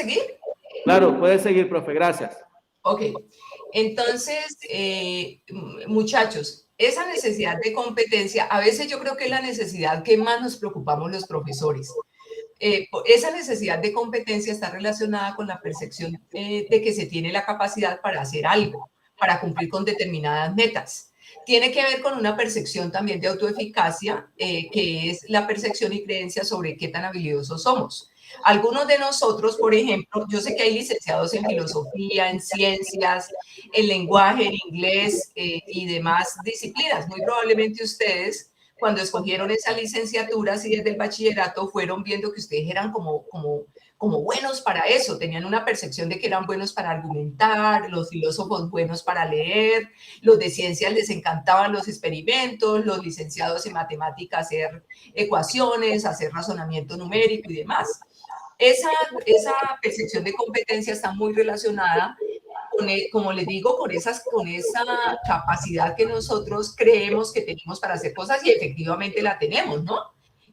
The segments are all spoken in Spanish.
seguir? Claro, puede seguir, profe, gracias. Ok, entonces, muchachos, esa necesidad de competencia, a veces yo creo que es la necesidad que más nos preocupamos los profesores. Esa necesidad de competencia está relacionada con la percepción de que se tiene la capacidad para hacer algo, para cumplir con determinadas metas. Tiene que ver con una percepción también de autoeficacia, que es la percepción y creencia sobre qué tan habilidosos somos. Algunos de nosotros, por ejemplo, yo sé que hay licenciados en filosofía, en ciencias, en lenguaje, en inglés y demás disciplinas. Muy probablemente ustedes, cuando escogieron esa licenciatura, y desde el bachillerato fueron viendo que ustedes eran como buenos para eso, tenían una percepción de que eran buenos para argumentar, los filósofos buenos para leer, los de ciencias les encantaban los experimentos, los licenciados en matemáticas hacer ecuaciones, hacer razonamiento numérico y demás. Esa percepción de competencia está muy relacionada como les digo, con esa capacidad que nosotros creemos que tenemos para hacer cosas y efectivamente la tenemos, ¿no?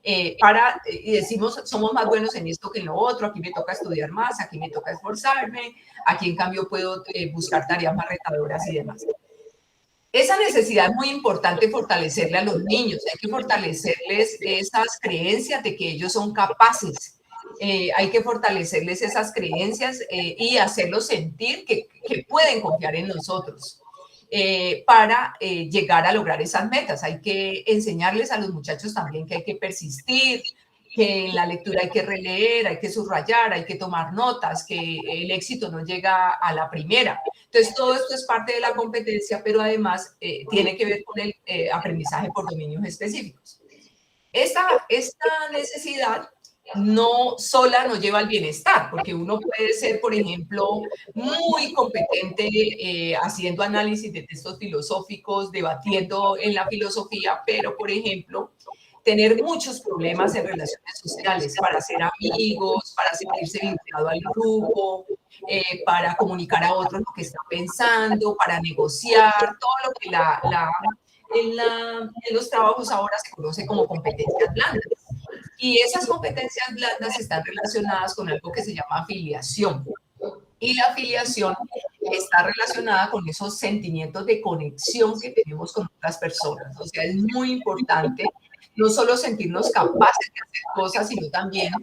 Y decimos, somos más buenos en esto que en lo otro, aquí me toca estudiar más, aquí me toca esforzarme, aquí en cambio puedo buscar tareas más retadoras y demás. Esa necesidad es muy importante fortalecerle a los niños, hay que fortalecerles esas creencias de que ellos son capaces, hay que fortalecerles esas creencias y hacerlos sentir que pueden confiar en nosotros para llegar a lograr esas metas. Hay que enseñarles a los muchachos también que hay que persistir, que en la lectura hay que releer, hay que subrayar, hay que tomar notas, que el éxito no llega a la primera. Entonces, todo esto es parte de la competencia, pero además tiene que ver con el aprendizaje por dominios específicos. Esta necesidad no sola nos lleva al bienestar, porque uno puede ser, por ejemplo, muy competente haciendo análisis de textos filosóficos, debatiendo en la filosofía, pero, por ejemplo, tener muchos problemas en relaciones sociales, para ser amigos, para sentirse vinculado al grupo, para comunicar a otros lo que está pensando, para negociar, todo lo que en los trabajos ahora se conoce como competencias blandas. Y esas competencias blandas están relacionadas con algo que se llama afiliación. Y la afiliación está relacionada con esos sentimientos de conexión que tenemos con otras personas. O sea, es muy importante no solo sentirnos capaces de hacer cosas, sino también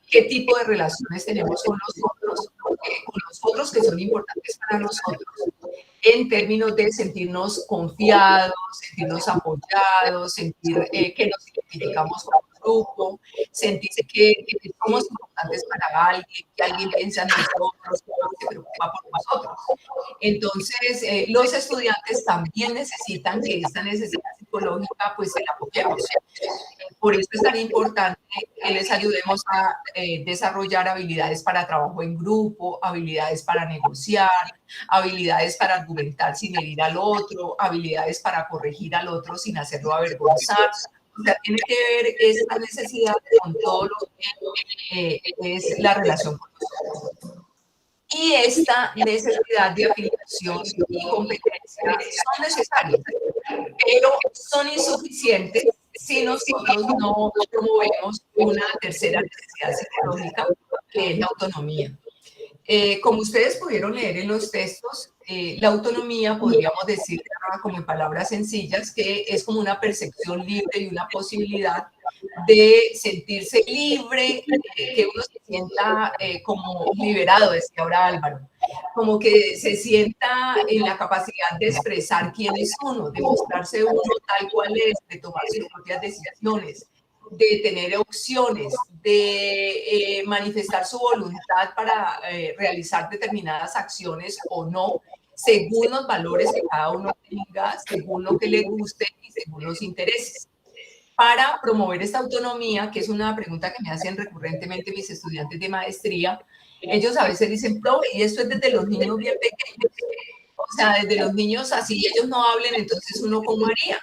qué tipo de relaciones tenemos con los otros que son importantes para nosotros, en términos de sentirnos confiados, sentirnos apoyados, sentir que nos identificamos con un grupo, sentirse que somos importantes para alguien, que alguien piensa en nosotros, que se preocupa por nosotros. Entonces, los estudiantes también necesitan que esta necesidad psicológica pues se la apoyemos. Por eso es tan importante que les ayudemos a desarrollar habilidades para trabajo en grupo, habilidades para negociar, habilidades para argumentar sin herir al otro, habilidades para corregir al otro sin hacerlo avergonzar. O sea, tiene que ver esta necesidad con todo lo que es la relación con nosotros. Y esta necesidad de afiliación y competencia son necesarias, pero son insuficientes si nosotros no promovemos una tercera necesidad psicológica, que es la autonomía. Como ustedes pudieron leer en los textos, la autonomía, podríamos decir como en palabras sencillas, que es como una percepción libre y una posibilidad de sentirse libre, que uno se sienta como liberado, decía ahora Álvaro, como que se sienta en la capacidad de expresar quién es uno, de mostrarse uno tal cual es, de tomar sus propias decisiones, de tener opciones, de manifestar su voluntad para realizar determinadas acciones o no, según los valores que cada uno tenga, según lo que le guste y según los intereses. Para promover esta autonomía, que es una pregunta que me hacen recurrentemente mis estudiantes de maestría, ellos a veces dicen, profe, y esto es desde los niños bien pequeños, o sea, desde los niños así ellos no hablen, entonces uno cómo haría.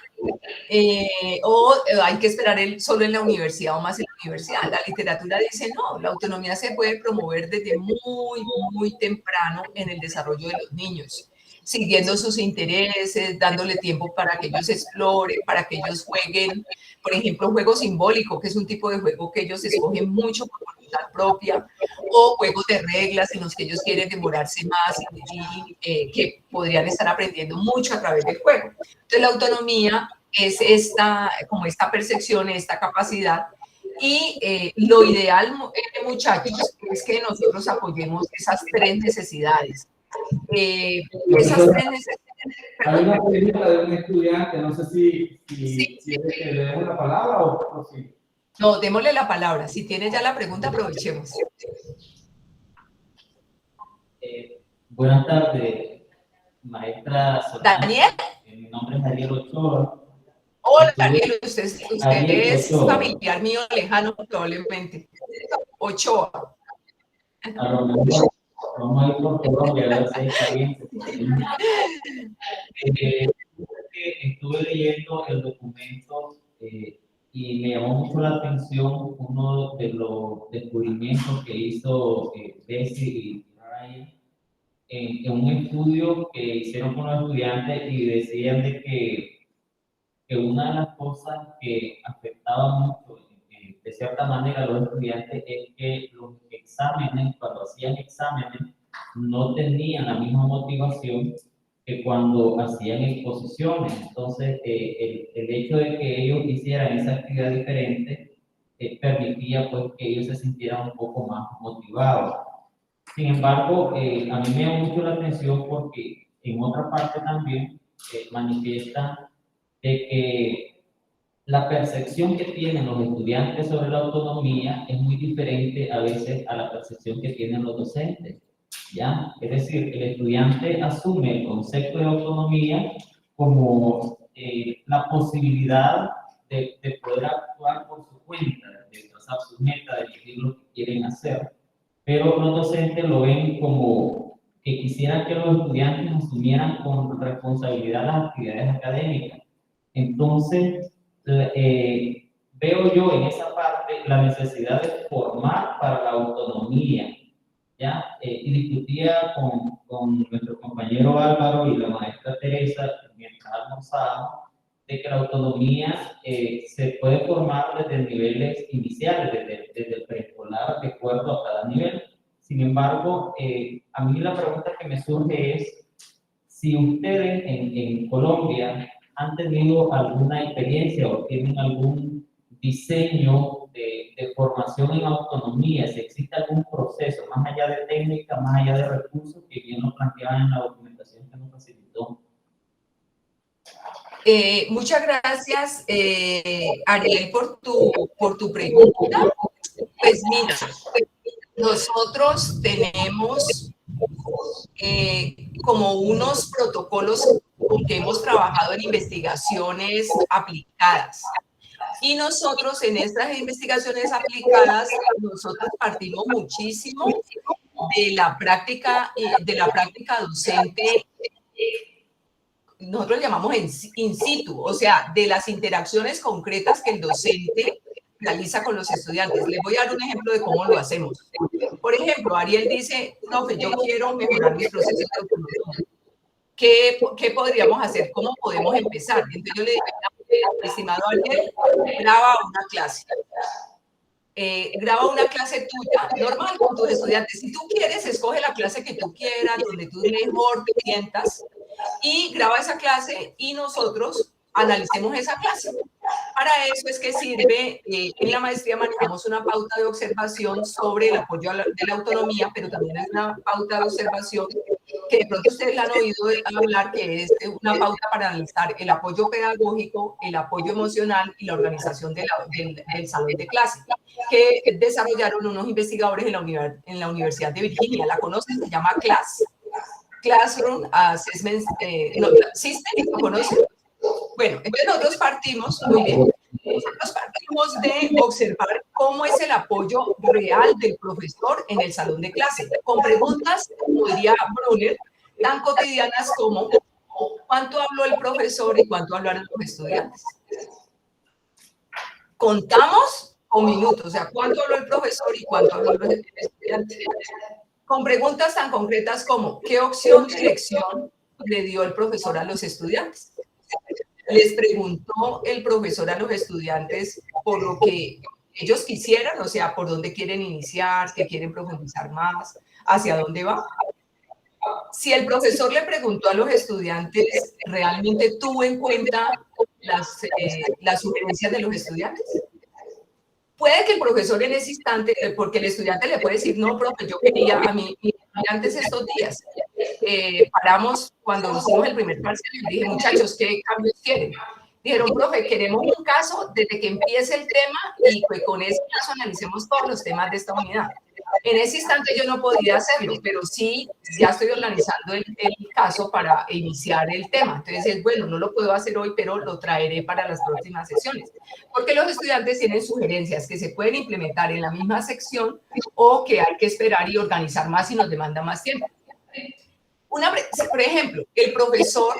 Hay que esperar solo en la universidad o más en la universidad. La literatura dice no, la autonomía se puede promover desde muy, muy temprano en el desarrollo de los niños. siguiendo sus intereses, dándole tiempo para que ellos exploren, para que ellos jueguen, por ejemplo, juego simbólico, que es un tipo de juego que ellos escogen mucho por voluntad propia, o juegos de reglas en los que ellos quieren demorarse más y que podrían estar aprendiendo mucho a través del juego. Entonces, la autonomía es como esta percepción, esta capacidad, y lo ideal, muchachos, es que nosotros apoyemos esas tres necesidades. Esas tres necesidades. Hay una pregunta de un estudiante, no sé si Sí. quiere que le demos la palabra o sí. No, démosle la palabra. Si tiene ya la pregunta, aprovechemos. Buenas tardes, maestra Solano. Daniel. Mi nombre es Daniel Ochoa. Hola, Daniel, usted es Ochoa. familiar mío lejano, probablemente. Ochoa. A lo mejor vamos a ir por Colombia a ver si está bien. Estuve leyendo el documento y me llamó mucho la atención uno de los descubrimientos que hizo Bessie y Ryan en un estudio que hicieron con los estudiantes y decían de que una de las cosas que afectaba mucho, de cierta manera, a los estudiantes es que los exámenes, cuando hacían exámenes, no tenían la misma motivación que cuando hacían exposiciones. Entonces, el hecho de que ellos hicieran esa actividad diferente permitía pues, que ellos se sintieran un poco más motivados. Sin embargo, a mí me llama mucho la atención porque en otra parte también manifiestan de que la percepción que tienen los estudiantes sobre la autonomía es muy diferente a veces a la percepción que tienen los docentes, ¿ya? Es decir, el estudiante asume el concepto de autonomía como la posibilidad de poder actuar por su cuenta, de trazar sus metas, de elegir lo que quieren hacer, pero los docentes lo ven como que quisieran que los estudiantes asumieran con responsabilidad las actividades académicas. Entonces, veo yo en esa parte la necesidad de formar para la autonomía, ¿ya? Y discutía con nuestro compañero Álvaro y la maestra Teresa mientras almorzábamos, de que la autonomía se puede formar desde niveles iniciales, desde el preescolar, de acuerdo a cada nivel. Sin embargo, a mí la pregunta que me surge es, si ustedes en Colombia han tenido alguna experiencia o tienen algún diseño de formación en autonomía, si existe algún proceso, más allá de técnica, más allá de recursos, que bien lo planteaban en la documentación que nos facilitó. Muchas gracias, Ariel, por tu pregunta. Pues mira, nosotros tenemos como unos protocolos que hemos trabajado en investigaciones aplicadas. Y nosotros en estas investigaciones aplicadas, nosotros partimos muchísimo de la práctica docente. Nosotros llamamos in situ, o sea, de las interacciones concretas que el docente realiza con los estudiantes. Les voy a dar un ejemplo de cómo lo hacemos. Por ejemplo, Ariel dice, profe, yo quiero mejorar mis procesos de autonomía. ¿Qué podríamos hacer? ¿Cómo podemos empezar? Entonces yo le digo, estimado Ariel, graba una clase. Graba una clase tuya, normal, con tus estudiantes. Si tú quieres, escoge la clase que tú quieras, donde tú mejor te sientas, y graba esa clase y nosotros analicemos esa clase. Para eso es que sirve, en la maestría manejamos una pauta de observación sobre el apoyo de la autonomía, pero también es una pauta de observación que de pronto ustedes la han oído hablar, que es una pauta para analizar el apoyo pedagógico, el apoyo emocional y la organización del salón de clase, que desarrollaron unos investigadores en la Universidad de Virginia. ¿La conocen? Se llama Classroom Assessment System, ¿lo conocen? Bueno, entonces nosotros partimos, muy bien, nosotros partimos de observar cómo es el apoyo real del profesor en el salón de clase, con preguntas, como diría Brunner, tan cotidianas como ¿cuánto habló el profesor y cuánto hablaron los estudiantes? Contamos con minutos, o sea, ¿cuánto habló el profesor y cuánto habló los estudiantes? Con preguntas tan concretas como ¿qué opción de elección le dio el profesor a los estudiantes. Les preguntó el profesor a los estudiantes por lo que ellos quisieran, o sea, por dónde quieren iniciar, qué quieren profundizar más, hacia dónde va. Si el profesor le preguntó a los estudiantes, ¿realmente tuvo en cuenta las sugerencias de los estudiantes? Puede que el profesor en ese instante, porque el estudiante le puede decir, no, profe, yo quería, a mí, antes estos días, paramos cuando hicimos el primer parcial y dije, muchachos, ¿qué cambios quieren? Dijeron, profe, queremos un caso desde que empiece el tema y pues con ese caso analicemos todos los temas de esta unidad. En ese instante yo no podía hacerlo, pero sí ya estoy organizando el caso para iniciar el tema. Entonces, bueno, no lo puedo hacer hoy, pero lo traeré para las próximas sesiones. Porque los estudiantes tienen sugerencias que se pueden implementar en la misma sección o que hay que esperar y organizar más y nos demanda más tiempo. Por ejemplo, el profesor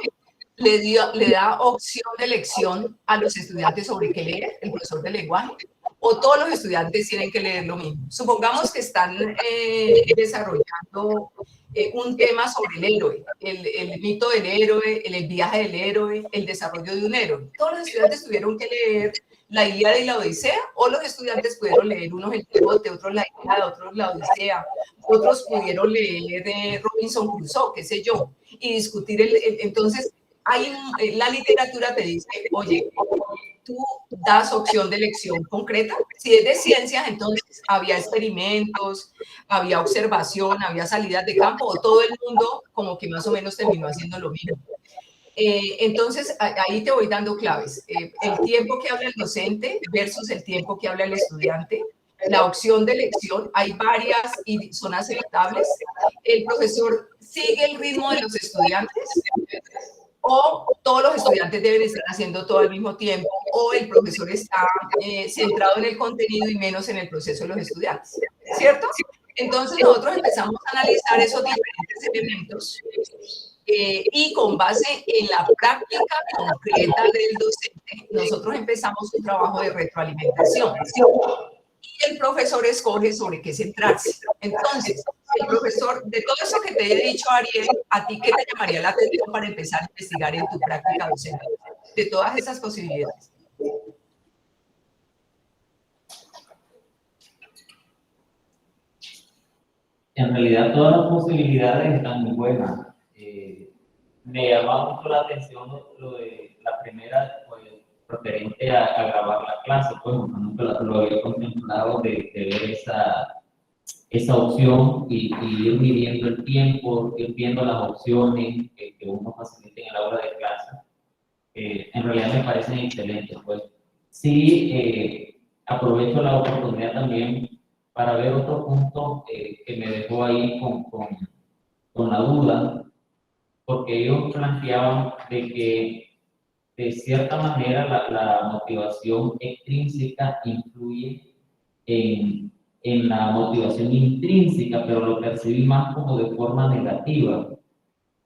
le da opción de elección a los estudiantes sobre qué leer, el profesor de lenguaje, o todos los estudiantes tienen que leer lo mismo. Supongamos que están desarrollando un tema sobre el héroe, el mito del héroe, el viaje del héroe, el desarrollo de un héroe. Todos los estudiantes tuvieron que leer la Ilíada y la Odisea, o los estudiantes pudieron leer unos el Quijote, otros la Ilíada, otros la Odisea, otros pudieron leer Robinson Crusoe, qué sé yo, y discutir entonces, la literatura te dice, oye, tú das opción de elección concreta. Si es de ciencias, entonces había experimentos, había observación, había salidas de campo, o todo el mundo como que más o menos terminó haciendo lo mismo. Entonces, ahí te voy dando claves. El tiempo que habla el docente versus el tiempo que habla el estudiante. La opción de elección, hay varias y son aceptables. El profesor sigue el ritmo de los estudiantes, o todos los estudiantes deben estar haciendo todo al mismo tiempo, o el profesor está centrado en el contenido y menos en el proceso de los estudiantes, ¿cierto? Entonces nosotros empezamos a analizar esos diferentes elementos y con base en la práctica concreta del docente, nosotros empezamos un trabajo de retroalimentación. Y el profesor escoge sobre qué centrarse. Entonces, el profesor, de todo eso que te he dicho, Ariel, ¿a ti qué te llamaría la atención para empezar a investigar en tu práctica docente? De todas esas posibilidades. En realidad, todas las posibilidades están muy buenas. Me llamaba mucho la atención lo de la primera, pues, referente a grabar la clase, pues nunca lo había contemplado de ver esa opción y ir midiendo el tiempo, ir viendo las opciones que uno facilita en el aula de clase. En realidad me parecen excelentes, pues. Sí, aprovecho la oportunidad también para ver otro punto que me dejó ahí con la duda, porque ellos planteaban de que de cierta manera la motivación extrínseca influye en la motivación intrínseca, pero lo percibí más como de forma negativa.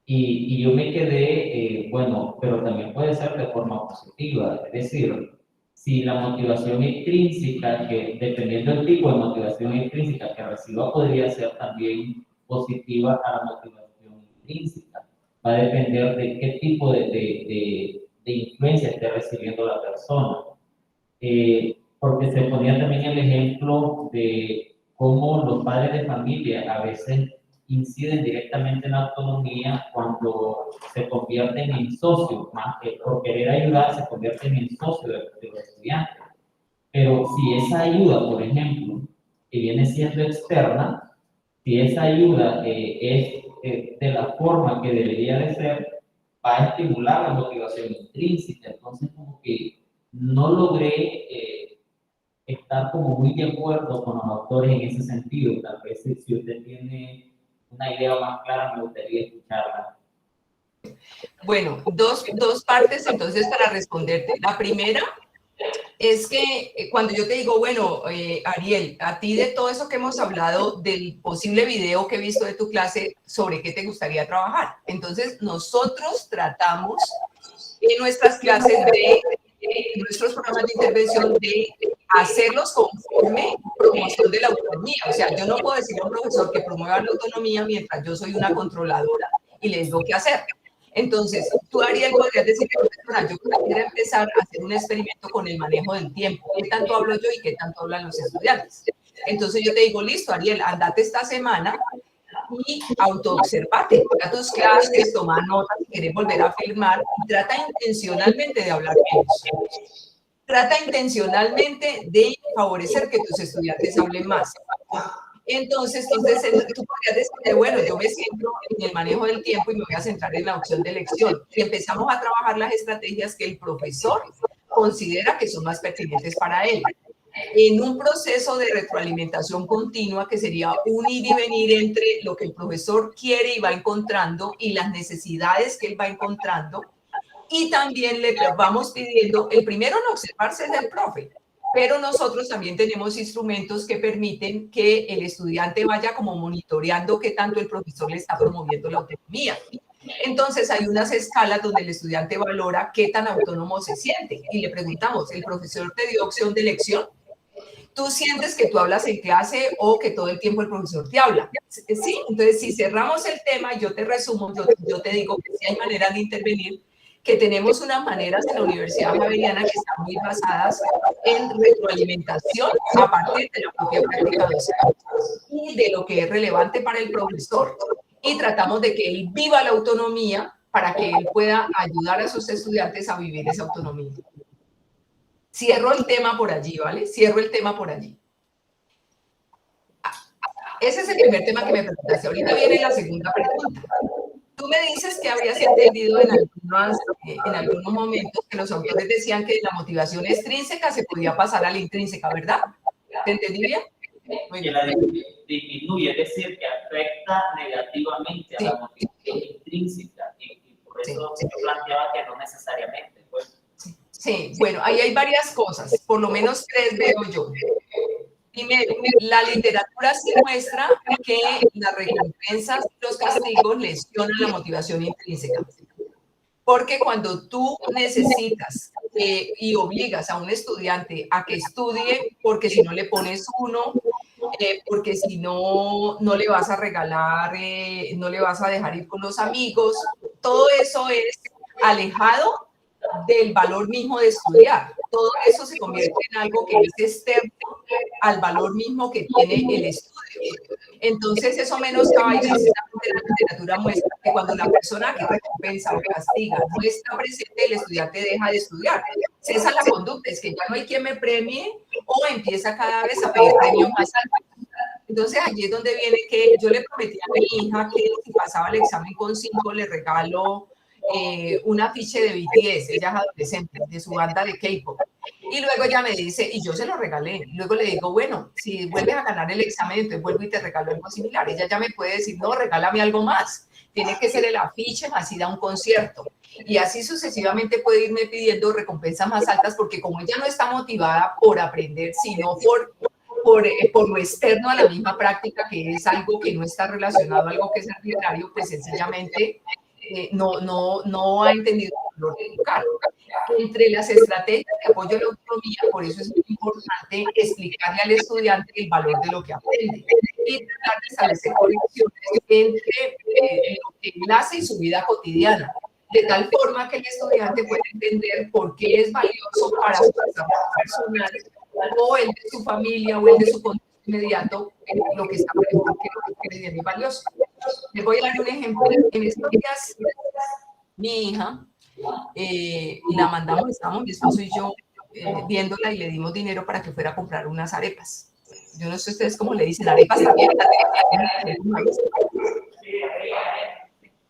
Y yo me quedé, bueno, pero también puede ser de forma positiva, es decir, si la motivación extrínseca, que dependiendo del tipo de motivación extrínseca que reciba, podría ser también positiva a la motivación intrínseca. Va a depender de qué tipo de influencia esté recibiendo la persona. Porque se ponía también el ejemplo de cómo los padres de familia a veces inciden directamente en la autonomía cuando se convierten en socios, más que por querer ayudar, se convierten en socios de los estudiantes. Pero si esa ayuda, por ejemplo, que viene siendo externa, si esa ayuda es de la forma que debería de ser, va a estimular la motivación intrínseca. Entonces, como que no logré estar como muy de acuerdo con los autores en ese sentido. Tal vez si usted tiene una idea más clara, me gustaría escucharla. Bueno, dos partes entonces para responderte. La primera es que cuando yo te digo, bueno, Ariel, a ti de todo eso que hemos hablado, del posible video que he visto de tu clase, ¿sobre qué te gustaría trabajar? Entonces, nosotros tratamos en nuestras clases en nuestros programas de intervención de hacerlos conforme promoción de la autonomía. O sea, yo no puedo decirle a un profesor que promueva la autonomía mientras yo soy una controladora y les digo qué hacer. Entonces, tú, Ariel, podrías decir, profesora, yo quiero empezar a hacer un experimento con el manejo del tiempo. ¿Qué tanto hablo yo y qué tanto hablan los estudiantes? Entonces yo te digo, listo, Ariel, andate esta semana y autoobservate, a tus clases, toma notas, si quieres volver a filmar, y trata intencionalmente de hablar menos. Trata intencionalmente de favorecer que tus estudiantes hablen más. Entonces tú podrías decir, bueno, yo me centro en el manejo del tiempo y me voy a centrar en la opción de elección. Y empezamos a trabajar las estrategias que el profesor considera que son más pertinentes para él. En un proceso de retroalimentación continua, que sería un ir y venir entre lo que el profesor quiere y va encontrando y las necesidades que él va encontrando. Y también le vamos pidiendo, el primero en observarse es el profe, pero nosotros también tenemos instrumentos que permiten que el estudiante vaya como monitoreando qué tanto el profesor le está promoviendo la autonomía. Entonces hay unas escalas donde el estudiante valora qué tan autónomo se siente y le preguntamos, ¿el profesor te dio opción de elección? ¿Tú sientes que tú hablas en clase o que todo el tiempo el profesor te habla? Sí, entonces si cerramos el tema, yo te resumo, yo te digo que sí hay maneras de intervenir, que tenemos unas maneras en la Universidad Javeriana que están muy basadas en retroalimentación a partir de la propia práctica docente y de lo que es relevante para el profesor. Y tratamos de que él viva la autonomía para que él pueda ayudar a sus estudiantes a vivir esa autonomía. Cierro el tema por allí, ¿vale? Cierro el tema por allí. Ese es el primer tema que me preguntaste. Ahorita viene la segunda pregunta. Tú me dices que habías entendido en algunos momentos que los autores decían que la motivación extrínseca se podía pasar a la intrínseca, ¿verdad? ¿Te entendí bien? Que la disminuye, es decir, que afecta negativamente a la motivación intrínseca y por eso yo planteaba que no necesariamente. Pues. Sí, bueno, ahí hay varias cosas, por lo menos 3 veo yo. Primero, la literatura sí muestra que las recompensas y los castigos lesionan la motivación intrínseca. Porque cuando tú necesitas y obligas a un estudiante a que estudie, porque si no le pones 1, porque si no, no le vas a regalar, no le vas a dejar ir con los amigos, todo eso es alejado del valor mismo de estudiar. Todo eso se convierte en algo que es externo al valor mismo que tiene el estudio. Entonces, eso menoscaba y precisamente la literatura muestra que cuando la persona que recompensa o castiga no está presente, el estudiante deja de estudiar. Esa es la conducta, es que ya no hay quien me premie o empieza cada vez a pedir premios más altos. Entonces, allí es donde viene que yo le prometí a mi hija que si pasaba el examen con 5 le regalo un afiche de BTS, ella es adolescente, de su banda de K-pop. Y luego ella me dice, y yo se lo regalé. Luego le digo, bueno, si vuelves a ganar el examen, entonces vuelvo y te regalo algo similar. Ella ya me puede decir, no, regálame algo más. Tiene que ser el afiche, así da un concierto. Y así sucesivamente puede irme pidiendo recompensas más altas, porque como ella no está motivada por aprender, sino por lo externo a la misma práctica, que es algo que no está relacionado a algo que es arbitrario, pues sencillamente no ha entendido el valor de educar. Entre las estrategias de apoyo a la autonomía, por eso es muy importante explicarle al estudiante el valor de lo que aprende y tratar de establecer conexiones entre lo que él hace y su vida cotidiana, de tal forma que el estudiante pueda entender por qué es valioso para su desarrollo personal o el de su familia o el de su contexto inmediato, lo que está aprendiendo, que es valioso. Les voy a dar un ejemplo. En estos días, mi hija, la mandamos, estábamos mi esposo y yo viéndola y le dimos dinero para que fuera a comprar unas arepas. Yo no sé ustedes cómo le dicen, arepas también.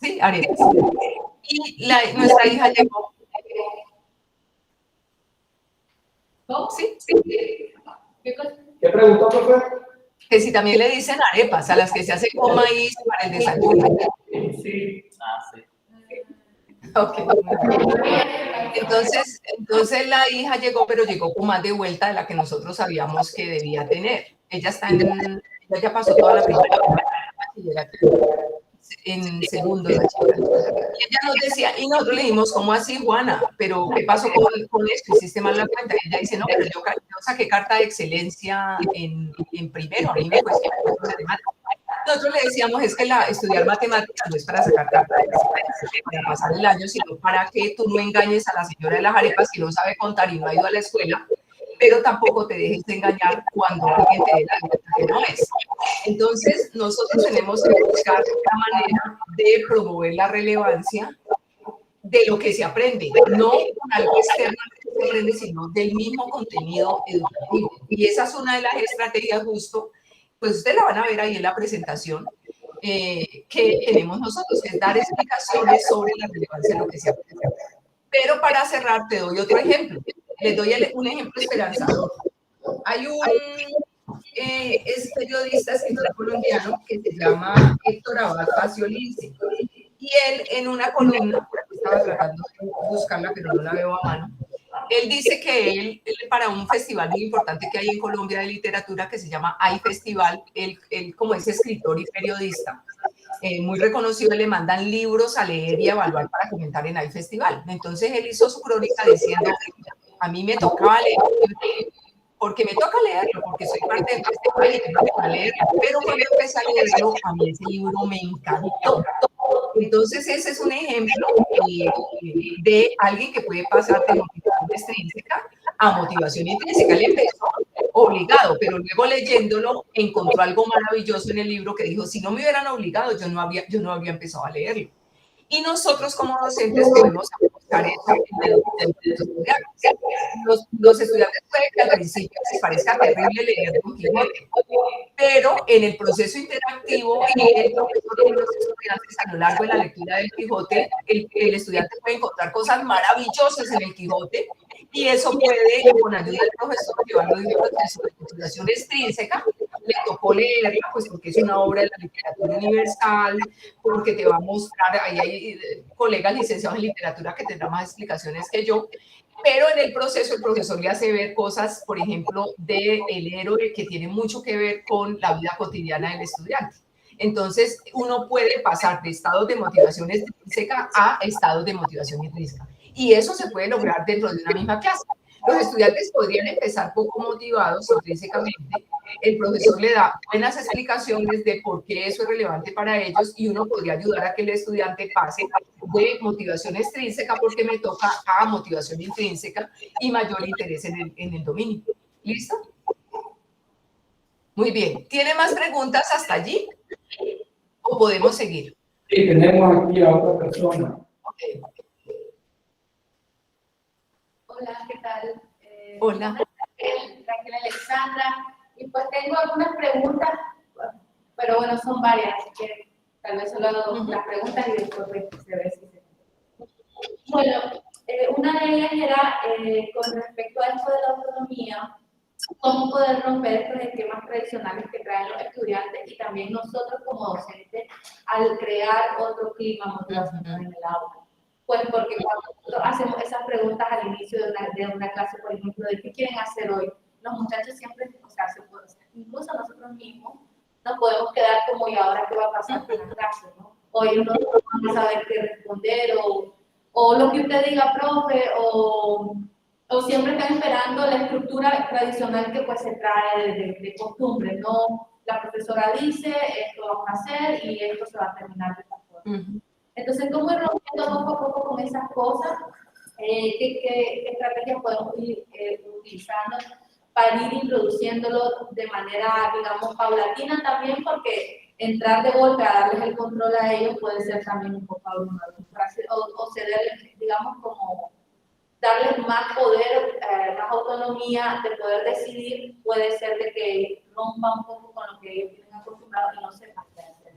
Sí, arepas. Y nuestra hija llegó. Sí, sí. ¿Qué preguntó, profe? Que si también le dicen arepas a las que se hace con maíz para el desayuno. Sí. Sí. Okay. Entonces la hija llegó, pero llegó con más de vuelta de la que nosotros sabíamos que debía tener. Ella ella ya pasó toda la primera en segundo de bachillerato. Y ella nos decía, y nosotros le dijimos, ¿cómo así, Juana? ¿Pero qué pasó con esto? ¿Hiciste mal la cuenta? Y ella dice, no, pero yo saqué carta de excelencia en primero, a mí me cuestionó matemáticas. Nosotros le decíamos es que estudiar matemáticas no es para sacar carta de excelencia, para pasar el año, sino para que tú no engañes a la señora de las arepas que no sabe contar y no ha ido a la escuela, pero tampoco te dejes de engañar cuando alguien te dé la nota que no es. Entonces, nosotros tenemos que buscar la manera de promover la relevancia de lo que se aprende, no con algo externo que se aprende, sino del mismo contenido educativo. Y esa es una de las estrategias justo, pues ustedes la van a ver ahí en la presentación, que tenemos nosotros, que es dar explicaciones sobre la relevancia de lo que se aprende. Pero para cerrar, te doy otro ejemplo. Les doy un ejemplo esperanzador. Hay un es periodista, escritor colombiano, que se llama Héctor Abad Faciolisi. Y él en una columna, por aquí estaba tratando de buscarla, pero no la veo a mano, él dice que él para un festival muy importante que hay en Colombia de literatura que se llama AI Festival, él como es escritor y periodista, muy reconocido, le mandan libros a leer y a evaluar para comentar en AI Festival. Entonces él hizo su crónica diciendo, a mí me tocaba leer porque me toca leerlo, porque soy parte del festival y me toca leerlo, pero cuando empecé a leerlo, a mí ese libro me encantó. Entonces ese es un ejemplo de alguien que puede pasar de motivación extrínseca a motivación intrínseca. Él empezó obligado, pero luego leyéndolo encontró algo maravilloso en el libro que dijo, si no me hubieran obligado, yo no habría empezado a leerlo. Y nosotros como docentes podemos aplicar eso en los estudiantes. Los estudiantes pueden que al principio les parezca terrible leer Don Quijote, pero en el proceso interactivo el profesor y los estudiantes a lo largo de la lectura del Quijote, el estudiante puede encontrar cosas maravillosas en el Quijote y eso puede, con ayuda del profesor, llevarlo de un proceso de motivación extrínseca. Le tocó leerla, pues porque es una obra de la literatura universal, porque te va a mostrar, ahí hay colegas licenciados en literatura que tendrán más explicaciones que yo, pero en el proceso el profesor le hace ver cosas, por ejemplo, del héroe que tiene mucho que ver con la vida cotidiana del estudiante. Entonces, uno puede pasar de estados de motivación extrínseca a estados de motivación intrínseca. Y eso se puede lograr dentro de una misma clase. Los estudiantes podrían empezar poco motivados intrínsecamente. El profesor le da buenas explicaciones de por qué eso es relevante para ellos y uno podría ayudar a que el estudiante pase de motivación extrínseca porque me toca a motivación intrínseca y mayor interés en el dominio. ¿Listo? Muy bien. ¿Tiene más preguntas hasta allí? ¿O podemos seguir? Sí, tenemos aquí a otra persona. Okay. Hola, ¿qué tal? Hola. Raquel Alexandra. Y pues tengo algunas preguntas, pero bueno, son varias, así que tal vez solo hago las preguntas y después se ve si se... Bueno, una de ellas era con respecto a esto de la autonomía, cómo poder romper estos esquemas tradicionales que traen los estudiantes y también nosotros como docentes al crear otro clima motivacional en el aula. Pues porque cuando nosotros hacemos esas preguntas al inicio de una clase, por ejemplo, de qué quieren hacer hoy, los muchachos siempre, o sea, incluso nosotros mismos nos podemos quedar como, ¿y ahora qué va a pasar con la clase? ¿No? O ellos no van a saber qué responder, o lo que usted diga, profe, o siempre están esperando la estructura tradicional que pues se trae de costumbre, ¿no? La profesora dice, esto vamos a hacer y esto se va a terminar de esta forma. Entonces, ¿cómo ir rompiendo poco a poco con esas cosas? ¿Qué estrategias podemos ir utilizando para ir introduciéndolo de manera, digamos, paulatina también? Porque entrar de golpe a darles el control a ellos puede ser también un poco abrumador, o cederles, digamos, como darles más poder, más autonomía de poder decidir, puede ser de que rompa un poco con lo que ellos tienen acostumbrados y no sepan qué hacer.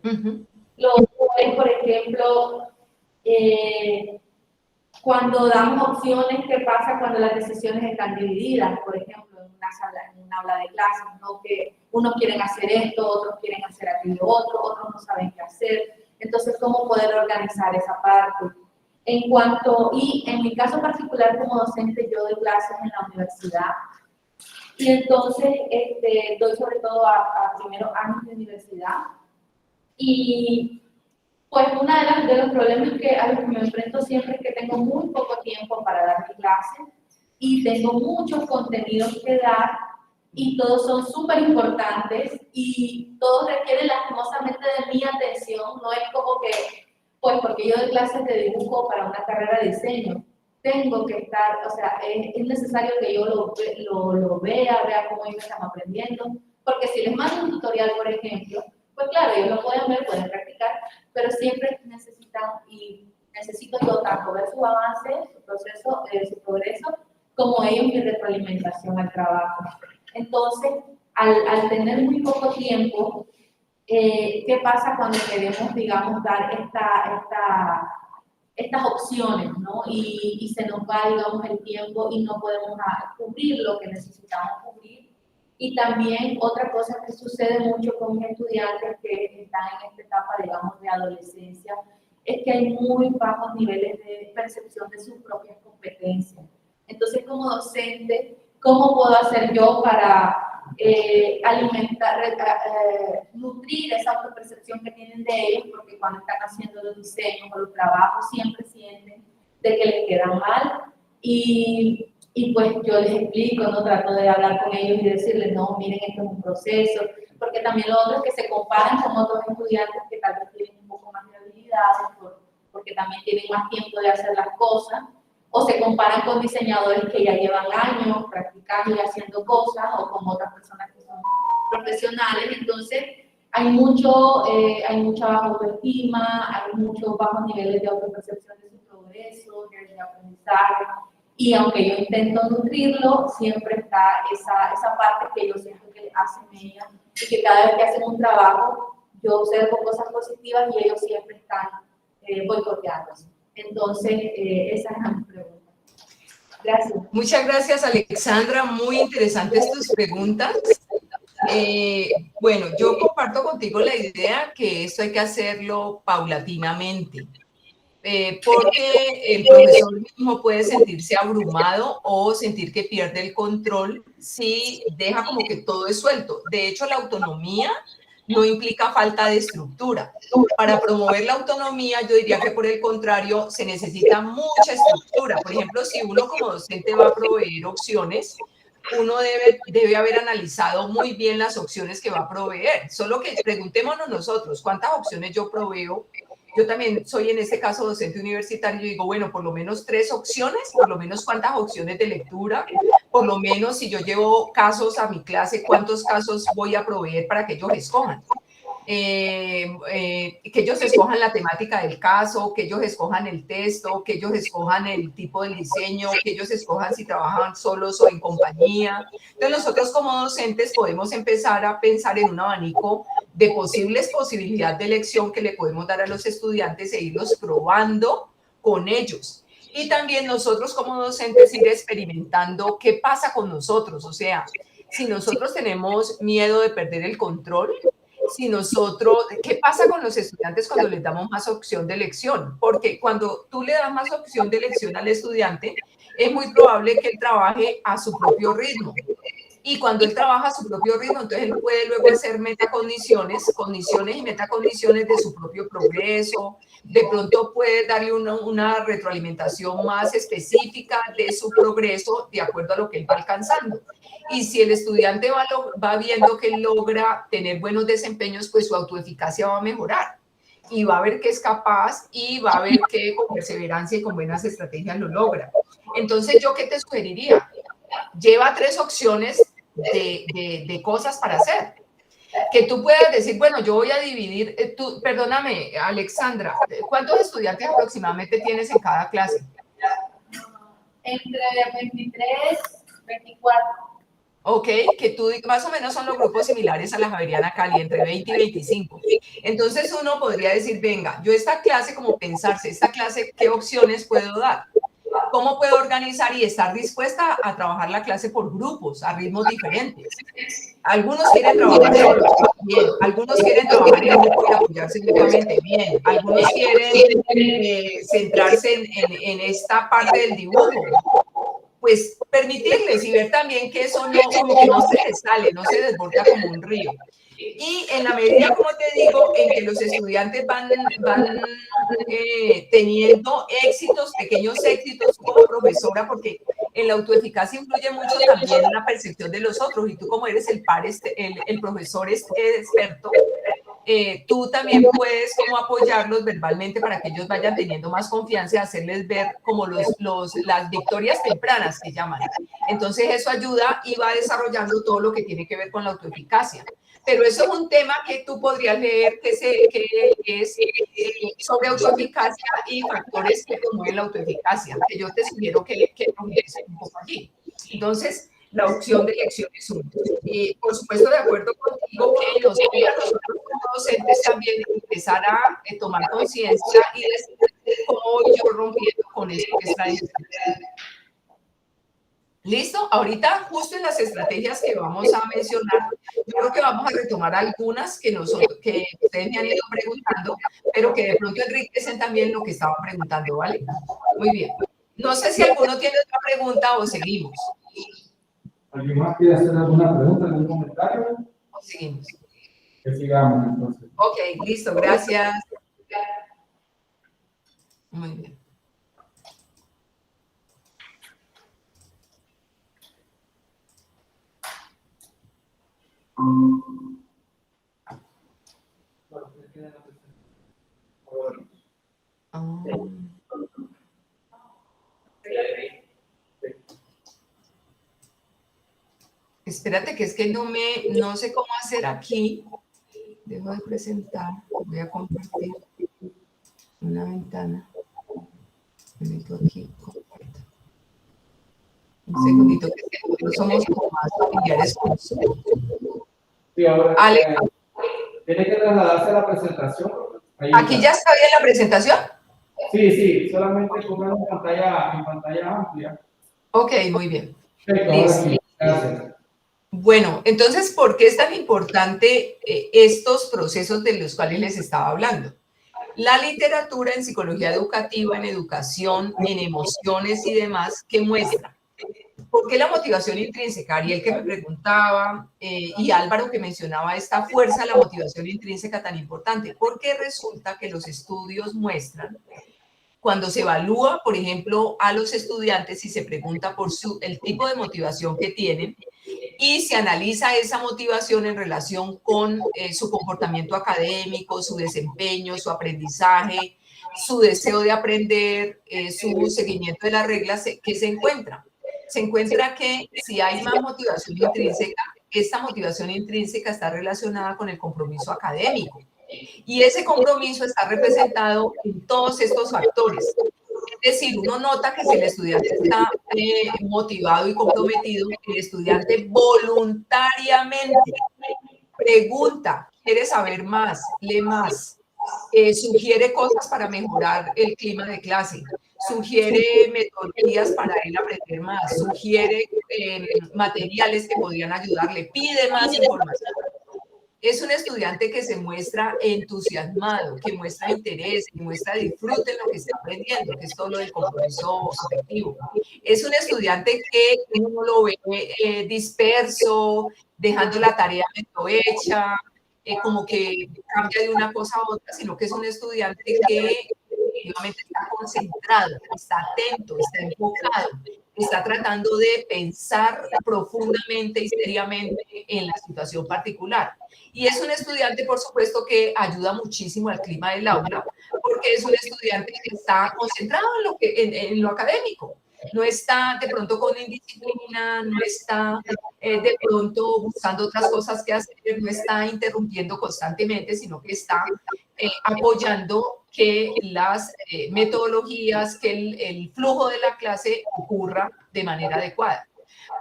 Lo otro es, por ejemplo, cuando damos opciones, ¿qué pasa cuando las decisiones están divididas? Por ejemplo, en una aula de clase, ¿no? Que unos quieren hacer esto, otros quieren hacer aquello otro, otros no saben qué hacer. Entonces, ¿cómo poder organizar esa parte? Y en mi caso particular como docente, yo doy clases en la universidad. Y entonces, doy sobre todo a primeros años de universidad. Y pues uno de los problemas a los que me enfrento siempre es que tengo muy poco tiempo para dar mi clase y tengo muchos contenidos que dar y todos son súper importantes y todos requieren lastimosamente de mi atención. No es como que, pues porque yo doy clases de dibujo para una carrera de diseño, tengo que estar, o sea, es necesario que yo lo vea cómo ellos están aprendiendo, porque si les mando un tutorial, por ejemplo, pues claro, ellos lo pueden ver, pueden practicar, pero siempre necesito yo tanto ver su avance, su proceso, su progreso, como ellos mi retroalimentación al trabajo. Entonces, al tener muy poco tiempo, ¿qué pasa cuando queremos, digamos, dar estas opciones, ¿no? Y se nos va, digamos, el tiempo y no podemos cubrir lo que necesitamos cubrir. Y también otra cosa que sucede mucho con mis estudiantes que están en esta etapa, digamos, de adolescencia, es que hay muy bajos niveles de percepción de sus propias competencias. Entonces, como docente, ¿cómo puedo hacer yo para nutrir esa autopercepción que tienen de ellos? Porque cuando están haciendo los diseños o los trabajos, siempre sienten de que les queda mal. Y pues yo les explico, no trato de hablar con ellos y decirles, no, miren, esto es un proceso, porque también lo otro es que se comparan con otros estudiantes que tal vez tienen un poco más de habilidades, porque también tienen más tiempo de hacer las cosas, o se comparan con diseñadores que ya llevan años practicando y haciendo cosas, o con otras personas que son profesionales. Entonces, hay mucha baja autoestima, hay muchos bajos niveles de autopercepción de su progreso, de aprendizaje. Y aunque yo intento nutrirlo, siempre está esa parte que yo siento que hace mella y que cada vez que hacen un trabajo, yo observo cosas positivas y ellos siempre están boicoteándose. Entonces, esa es mi pregunta. Gracias. Muchas gracias, Alexandra. Muy interesantes tus preguntas. Bueno, yo comparto contigo la idea que esto hay que hacerlo paulatinamente. Porque el profesor mismo puede sentirse abrumado o sentir que pierde el control si deja como que todo es suelto. De hecho, la autonomía no implica falta de estructura. Para promover la autonomía, yo diría que por el contrario, se necesita mucha estructura. Por ejemplo, si uno como docente va a proveer opciones, uno debe haber analizado muy bien las opciones que va a proveer. Solo que preguntémonos nosotros, ¿cuántas opciones yo proveo? Yo también soy en este caso docente universitario y digo, bueno, por lo menos 3 opciones, por lo menos cuántas opciones de lectura, por lo menos si yo llevo casos a mi clase, cuántos casos voy a proveer para que ellos escojan. Que ellos escojan la temática del caso, que ellos escojan el texto, que ellos escojan el tipo de diseño, que ellos escojan si trabajan solos o en compañía. Entonces nosotros como docentes podemos empezar a pensar en un abanico de posibles posibilidades de elección que le podemos dar a los estudiantes e irlos probando con ellos. Y también nosotros como docentes ir experimentando qué pasa con nosotros, o sea, si nosotros tenemos miedo de perder el control, si nosotros, ¿qué pasa con los estudiantes cuando les damos más opción de elección? Porque cuando tú le das más opción de elección al estudiante, es muy probable que él trabaje a su propio ritmo. Y cuando él trabaja a su propio ritmo, entonces él puede luego hacer metacondiciones, condiciones y metacondiciones de su propio progreso. De pronto puede darle una retroalimentación más específica de su progreso de acuerdo a lo que él va alcanzando. Y si el estudiante va viendo que él logra tener buenos desempeños, pues su autoeficacia va a mejorar. Y va a ver que es capaz y va a ver que con perseverancia y con buenas estrategias lo logra. Entonces, ¿yo qué te sugeriría? Lleva 3 opciones de cosas para hacer. Que tú puedas decir, bueno, yo voy a dividir, perdóname, Alexandra, ¿cuántos estudiantes aproximadamente tienes en cada clase? Entre 23, 24. Ok, que tú más o menos son los grupos similares a la Javeriana Cali, entre 20 y 25. Entonces uno podría decir, venga, yo esta clase, como pensarse, esta clase, ¿qué opciones puedo dar? ¿Cómo puedo organizar y estar dispuesta a trabajar la clase por grupos, a ritmos diferentes? Algunos quieren trabajar solos, bien. Algunos quieren trabajar en grupo y apoyarse mutuamente, bien. Algunos quieren centrarse en esta parte del dibujo. Pues permitirles y ver también que eso no, como que no se les sale, no se desborda como un río. Y en la medida, como te digo, en que los estudiantes van teniendo éxitos, pequeños éxitos como profesora, porque En la autoeficacia influye mucho también la percepción de los otros, y tú como eres el profesor experto, tú también puedes como apoyarlos verbalmente para que ellos vayan teniendo más confianza y hacerles ver como las victorias tempranas que llaman. Entonces eso ayuda y va desarrollando todo lo que tiene que ver con la autoeficacia. Pero eso es un tema que tú podrías leer que es sobre autoeficacia y factores que promueven la autoeficacia, que yo te sugiero que profundizes un poco allí. Entonces, la opción de elección es una. Y por supuesto, de acuerdo contigo, que nosotros como docentes también empezar a tomar conciencia y decir cómo yo rompiendo con esto que es la distancia. ¿Listo? Ahorita, justo en las estrategias que vamos a mencionar, yo creo que vamos a retomar algunas que ustedes me han ido preguntando, pero que de pronto enriquecen también lo que estaban preguntando, ¿vale? Muy bien. No sé si alguno tiene otra pregunta o seguimos. ¿Alguien más quiere hacer alguna pregunta, algún comentario? O seguimos. Que sigamos, entonces. Ok, listo, gracias. Muy bien. Espérate, que es que no sé cómo hacer aquí. Dejo de presentar. Voy a compartir una ventana. Me meto aquí. Comparto. Un segundito, que no somos como más familiares con ustedes. Sí, ahora. Ale, Tiene que trasladarse a la presentación. Ahí ¿aquí está. ya está bien la presentación? Sí, solamente pongan en pantalla amplia. Ok, muy bien. Perfecto, ahora sí, gracias. Bueno, entonces, ¿por qué es tan importante estos procesos de los cuales les estaba hablando? La literatura en psicología educativa, en educación, en emociones y demás, ¿qué muestra? ¿Por qué la motivación intrínseca? Ariel que me preguntaba y Álvaro que mencionaba esta fuerza de la motivación intrínseca tan importante. Porque resulta que los estudios muestran, cuando se evalúa, por ejemplo, a los estudiantes y se pregunta por el tipo de motivación que tienen, y se analiza esa motivación en relación con su comportamiento académico, su desempeño, su aprendizaje, su deseo de aprender, su seguimiento de las reglas, ¿qué se encuentra? Se encuentra que si hay más motivación intrínseca, esta motivación intrínseca está relacionada con el compromiso académico. Y ese compromiso está representado en todos estos factores. Es decir, uno nota que si el estudiante está motivado y comprometido, el estudiante voluntariamente pregunta, quiere saber más, lee más, sugiere cosas para mejorar el clima de clase, sugiere metodologías para él aprender más, sugiere materiales que podrían ayudarle, pide más información. Es un estudiante que se muestra entusiasmado, que muestra interés, que muestra disfrute en lo que está aprendiendo, que es todo lo del compromiso afectivo. Es un estudiante que uno lo ve disperso, dejando la tarea medio hecha, como que cambia de una cosa a otra, sino que es un estudiante que efectivamente está concentrado, está atento, está enfocado, está tratando de pensar profundamente y seriamente en la situación particular. Y es un estudiante, por supuesto, que ayuda muchísimo al clima del aula, porque es un estudiante que está concentrado en lo académico. No está de pronto con indisciplina, no está de pronto buscando otras cosas que hacer, no está interrumpiendo constantemente, sino que está apoyando que las metodologías, que el flujo de la clase ocurra de manera adecuada.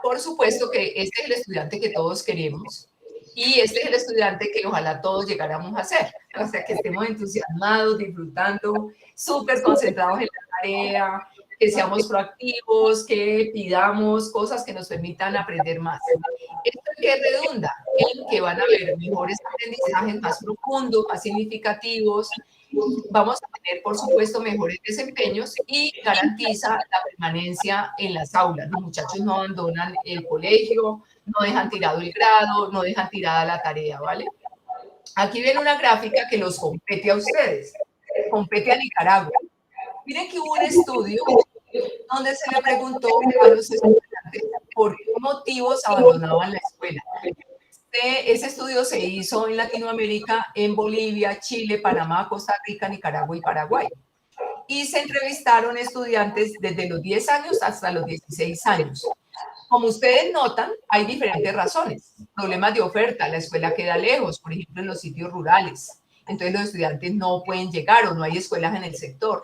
Por supuesto que este es el estudiante que todos queremos y este es el estudiante que ojalá todos llegáramos a ser. O sea, que estemos entusiasmados, disfrutando, súper concentrados en la tarea, que seamos proactivos, que pidamos cosas que nos permitan aprender más. ¿Esto en qué redunda? En que van a haber mejores aprendizajes más profundos, más significativos. Vamos a tener, por supuesto, mejores desempeños y garantiza la permanencia en las aulas. Los muchachos no abandonan el colegio, no dejan tirado el grado, no dejan tirada la tarea, ¿vale? Aquí viene una gráfica que los compete a ustedes, compete a Nicaragua. Miren que hubo un estudio donde se le preguntó a los estudiantes por qué motivos abandonaban la escuela. Ese estudio se hizo en Latinoamérica, en Bolivia, Chile, Panamá, Costa Rica, Nicaragua y Paraguay. Y se entrevistaron estudiantes desde los 10 años hasta los 16 años. Como ustedes notan, hay diferentes razones. Problemas de oferta, la escuela queda lejos, por ejemplo, en los sitios rurales. Entonces los estudiantes no pueden llegar o no hay escuelas en el sector.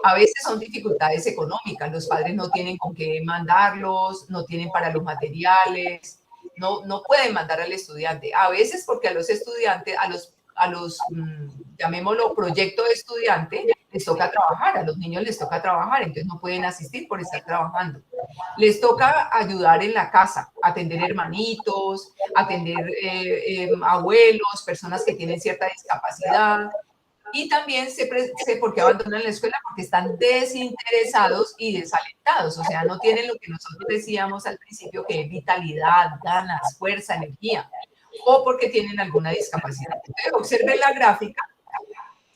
A veces son dificultades económicas, los padres no tienen con qué mandarlos, no tienen para los materiales, no pueden mandar al estudiante. A veces porque a los estudiantes, llamémoslo proyecto de estudiante, les toca trabajar, a los niños les toca trabajar, entonces no pueden asistir por estar trabajando. Les toca ayudar en la casa, atender hermanitos, atender abuelos, personas que tienen cierta discapacidad. Y también sé por qué abandonan la escuela, porque están desinteresados y desalentados, o sea, no tienen lo que nosotros decíamos al principio, que es vitalidad, ganas, fuerza, energía, o porque tienen alguna discapacidad. Entonces, observen la gráfica.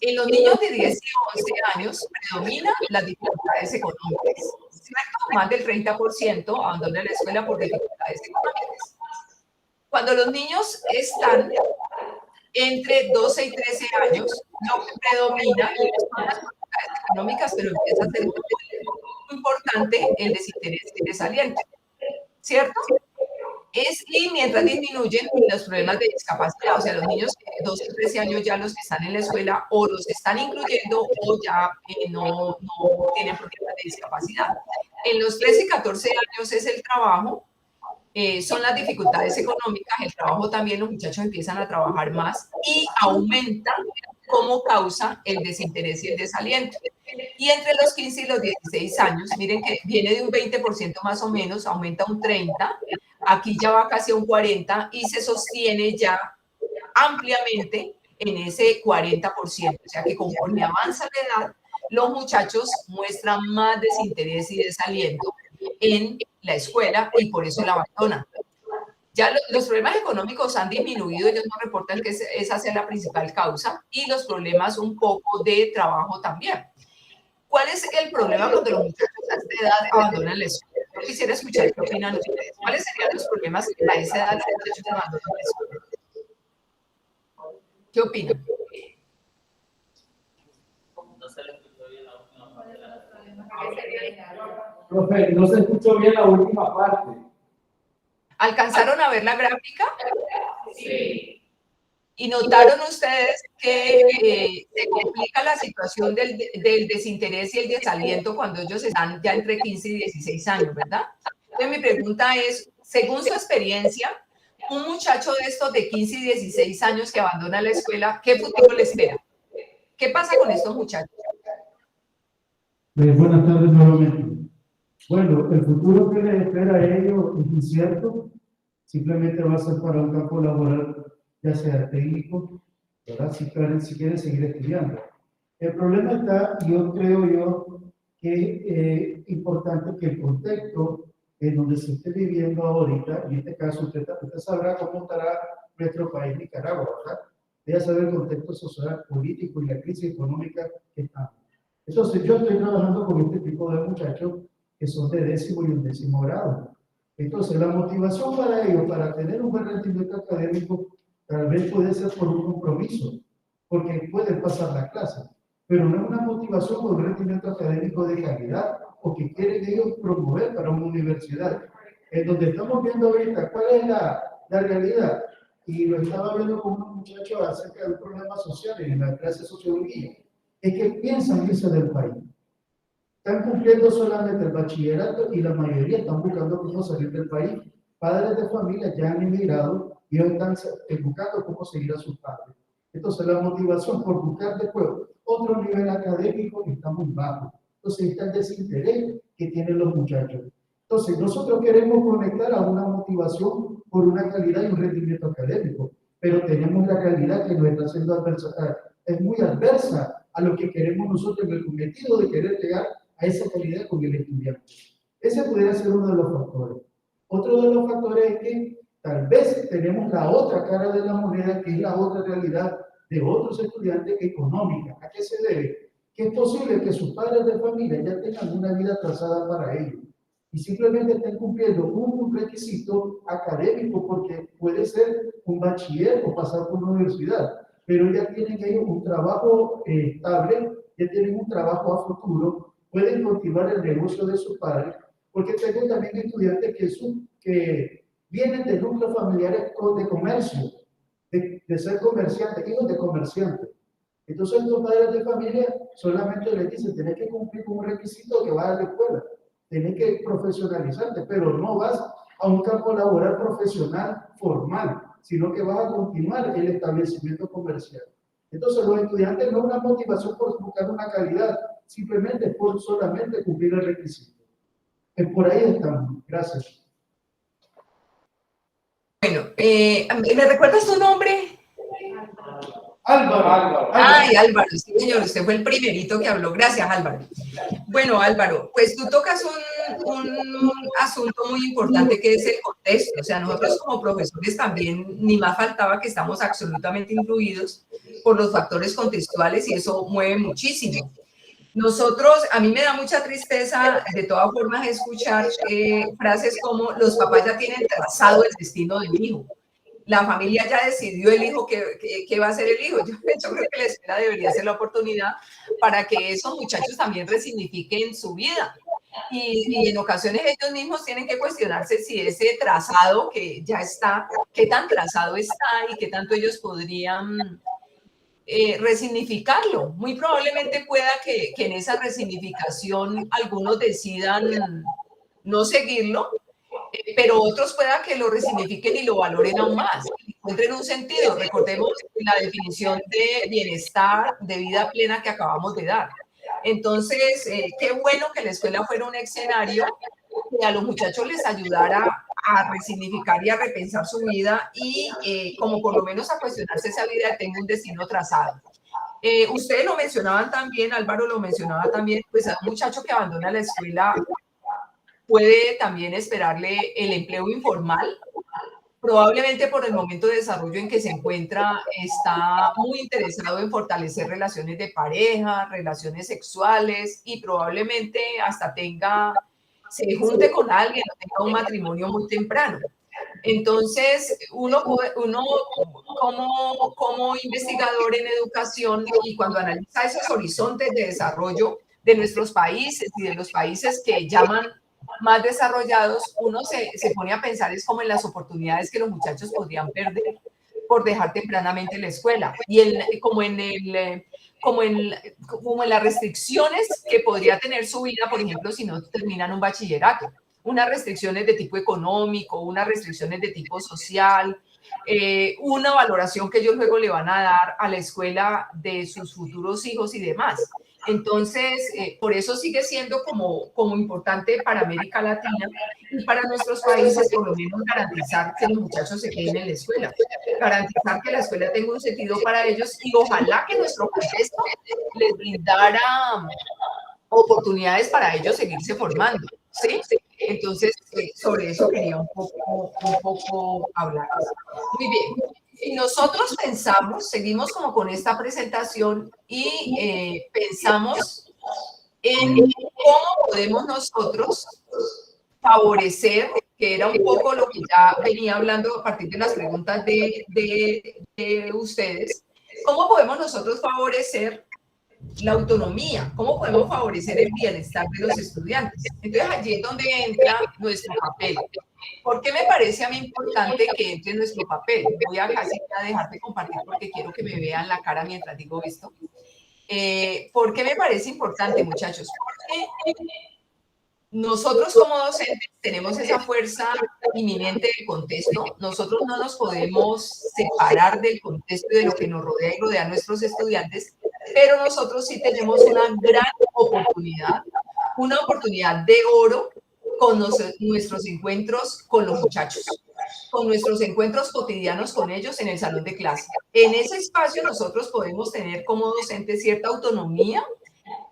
En los niños de 10 y 11 años predominan las dificultades económicas, ¿cierto? Más del 30% abandonan la escuela por dificultades económicas. Cuando los niños están entre 12 y 13 años, lo que predomina son las dificultades económicas, pero empieza a ser muy importante el desinterés y el desaliento, ¿cierto? Y mientras disminuyen los problemas de discapacidad, o sea, los niños de 12 y 13 años ya los que están en la escuela o los están incluyendo o ya no tienen problemas de discapacidad. En los 13 y 14 años es el trabajo, son las dificultades económicas, el trabajo también, los muchachos empiezan a trabajar más y aumenta como causa el desinterés y el desaliento. Y entre los 15 y los 16 años, miren que viene de un 20% más o menos, aumenta un 30%, aquí ya va casi a un 40% y se sostiene ya ampliamente en ese 40%. O sea que conforme avanza la edad, los muchachos muestran más desinterés y desaliento en la escuela y por eso la abandonan. Ya los problemas económicos han disminuido, ellos no reportan que esa sea la principal causa, y los problemas un poco de trabajo también. ¿Cuál es el problema cuando los muchachos a esta edad abandonan la escuela? Yo quisiera escuchar qué opinan ustedes. ¿Cuáles serían los problemas a esa edad los muchachos abandonan la escuela? ¿Qué opinan? No se le escuchó bien la última parte. Profe, no se escuchó bien la última parte. ¿Alcanzaron a ver la gráfica? Sí. ¿Y notaron ustedes que se complica la situación del desinterés y el desaliento cuando ellos están ya entre 15 y 16 años, verdad? Entonces mi pregunta es, según su experiencia, un muchacho de estos de 15 y 16 años que abandona la escuela, ¿qué futuro le espera? ¿Qué pasa con estos muchachos? Buenas tardes nuevamente. Bueno, el futuro que les espera a ellos es incierto, simplemente va a ser para un campo laboral, ya sea técnico, ¿verdad? Si quieren seguir estudiando. El problema está, creo yo, que es importante que el contexto en donde se esté viviendo ahorita, en este caso usted sabrá cómo estará nuestro país, Nicaragua, ¿verdad? Debe saber el contexto social, político y la crisis económica que estamos. Entonces, yo estoy trabajando con este tipo de muchachos que son de 10º y 11º grado. Entonces, la motivación para ellos, para tener un buen rendimiento académico, tal vez puede ser por un compromiso, porque pueden pasar la clase, pero no es una motivación por un rendimiento académico de calidad o que quieren ellos promover para una universidad. En donde estamos viendo ahorita cuál es la realidad, y lo estaba viendo con un muchacho acerca de un problema social en la clase de sociología, es que piensan irse del país. Están cumpliendo solamente el bachillerato y la mayoría están buscando cómo salir del país. Padres de familia ya han emigrado y ellos están buscando cómo seguir a sus padres. Entonces la motivación por buscar después otro nivel académico está muy bajo. Entonces está el desinterés que tienen los muchachos. Entonces nosotros queremos conectar a una motivación por una calidad y un rendimiento académico, pero tenemos la realidad que nos está haciendo adversa, es muy adversa a lo que queremos nosotros en el cometido de querer llegar a esa calidad con el estudiante. Ese pudiera ser uno de los factores. Otro de los factores es que tal vez tenemos la otra cara de la moneda, que es la otra realidad de otros estudiantes económica. ¿A qué se debe? que es posible que sus padres de familia ya tengan una vida trazada para ellos y simplemente estén cumpliendo un requisito académico, porque puede ser un bachiller o pasar por una universidad, pero ya tienen ellos un trabajo estable, ya tienen un trabajo a futuro, pueden continuar el negocio de sus padres, porque tengo también estudiantes que vienen de núcleos familiares de comercio, de ser comerciantes, hijos de comerciantes. Entonces los padres de familia solamente les dicen, tenés que cumplir con un requisito que vas a la escuela, tenés que profesionalizarte, pero no vas a un campo laboral profesional formal, sino que vas a continuar el establecimiento comercial. Entonces los estudiantes no es una motivación por buscar una calidad, simplemente por solamente cumplir el requisito. Por ahí estamos. Gracias. Bueno, ¿me recuerdas tu nombre? Álvaro. Ay, Álvaro, sí, señor, usted fue el primerito que habló. Gracias, Álvaro. Bueno, Álvaro, pues tú tocas un asunto muy importante que es el contexto. O sea, nosotros como profesores también, ni más faltaba que estamos absolutamente influidos por los factores contextuales y eso mueve muchísimo. Nosotros, a mí me da mucha tristeza de todas formas escuchar frases como los papás ya tienen trazado el destino del hijo. La familia ya decidió el hijo que va a ser el hijo. Yo creo que la escuela debería ser la oportunidad para que esos muchachos también resignifiquen su vida. Y en ocasiones ellos mismos tienen que cuestionarse si ese trazado que ya está, qué tan trazado está y qué tanto ellos podrían resignificarlo. Muy probablemente pueda que en esa resignificación algunos decidan no seguirlo, pero otros pueda que lo resignifiquen y lo valoren aún más, encuentren un sentido. Recordemos la definición de bienestar, de vida plena que acabamos de dar. Entonces, qué bueno que la escuela fuera un escenario que a los muchachos les ayudara a resignificar y a repensar su vida y como por lo menos a cuestionarse esa vida de tengo un destino trazado. Ustedes lo mencionaban también, Álvaro lo mencionaba también, pues a un muchacho que abandona la escuela puede también esperarle el empleo informal. Probablemente por el momento de desarrollo en que se encuentra, está muy interesado en fortalecer relaciones de pareja, relaciones sexuales y probablemente hasta se junte con alguien o tenga un matrimonio muy temprano. Entonces, uno como investigador en educación y cuando analiza esos horizontes de desarrollo de nuestros países y de los países que llaman más desarrollados, uno se pone a pensar es como en las oportunidades que los muchachos podrían perder por dejar tempranamente la escuela y como en las restricciones que podría tener su vida, por ejemplo, si no terminan un bachillerato, unas restricciones de tipo económico, unas restricciones de tipo social, una valoración que ellos luego le van a dar a la escuela de sus futuros hijos y demás. Entonces, por eso sigue siendo como importante para América Latina y para nuestros países, por lo menos garantizar que los muchachos se queden en la escuela, garantizar que la escuela tenga un sentido para ellos y ojalá que nuestro contexto les brindara oportunidades para ellos seguirse formando, ¿sí? Entonces, sobre eso quería un poco hablar. Muy bien. Y nosotros seguimos como con esta presentación y pensamos en cómo podemos nosotros favorecer, que era un poco lo que ya venía hablando a partir de las preguntas de ustedes, cómo podemos nosotros favorecer la autonomía, cómo podemos favorecer el bienestar de los estudiantes. Entonces allí es donde entra nuestro papel. ¿Por qué me parece a mí importante que entre nuestro papel? Voy a casi dejar de compartir porque quiero que me vean la cara mientras digo esto. ¿Por qué me parece importante, muchachos? Porque nosotros como docentes tenemos esa fuerza inminente del contexto. Nosotros no nos podemos separar del contexto y de lo que nos rodea y rodea a nuestros estudiantes, pero nosotros sí tenemos una gran oportunidad, una oportunidad de oro con nuestros encuentros con los muchachos, con nuestros encuentros cotidianos con ellos en el salón de clase. En ese espacio nosotros podemos tener como docentes cierta autonomía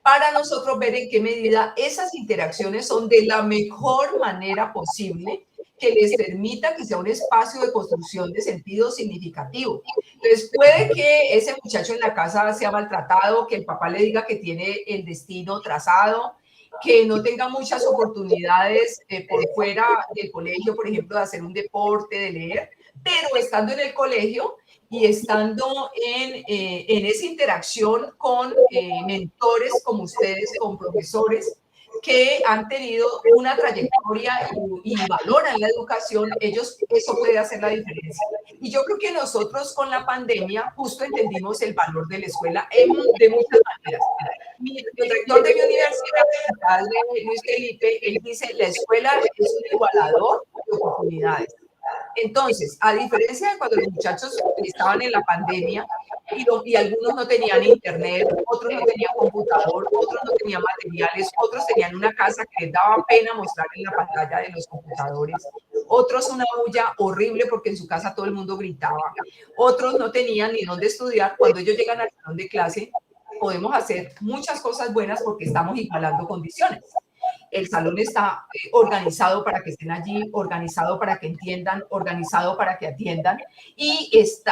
para nosotros ver en qué medida esas interacciones son de la mejor manera posible que les permita que sea un espacio de construcción de sentido significativo. Entonces, puede que ese muchacho en la casa sea maltratado, que el papá le diga que tiene el destino trazado, que no tenga muchas oportunidades por fuera del colegio, por ejemplo, de hacer un deporte, de leer, pero estando en el colegio y estando en esa interacción con mentores como ustedes, con profesores que han tenido una trayectoria y valoran la educación, eso puede hacer la diferencia. Y yo creo que nosotros con la pandemia justo entendimos el valor de la escuela de muchas maneras. El rector de mi universidad, el padre Luis Felipe, él dice, la escuela es un igualador de oportunidades. Entonces, a diferencia de cuando los muchachos estaban en la pandemia y algunos no tenían internet, otros no tenían computador, otros no tenían materiales, otros tenían una casa que les daba pena mostrar en la pantalla de los computadores, otros una bulla horrible porque en su casa todo el mundo gritaba, otros no tenían ni dónde estudiar. Cuando ellos llegan al salón de clase, podemos hacer muchas cosas buenas porque estamos igualando condiciones. El salón está organizado para que estén allí, organizado para que entiendan, organizado para que atiendan. Y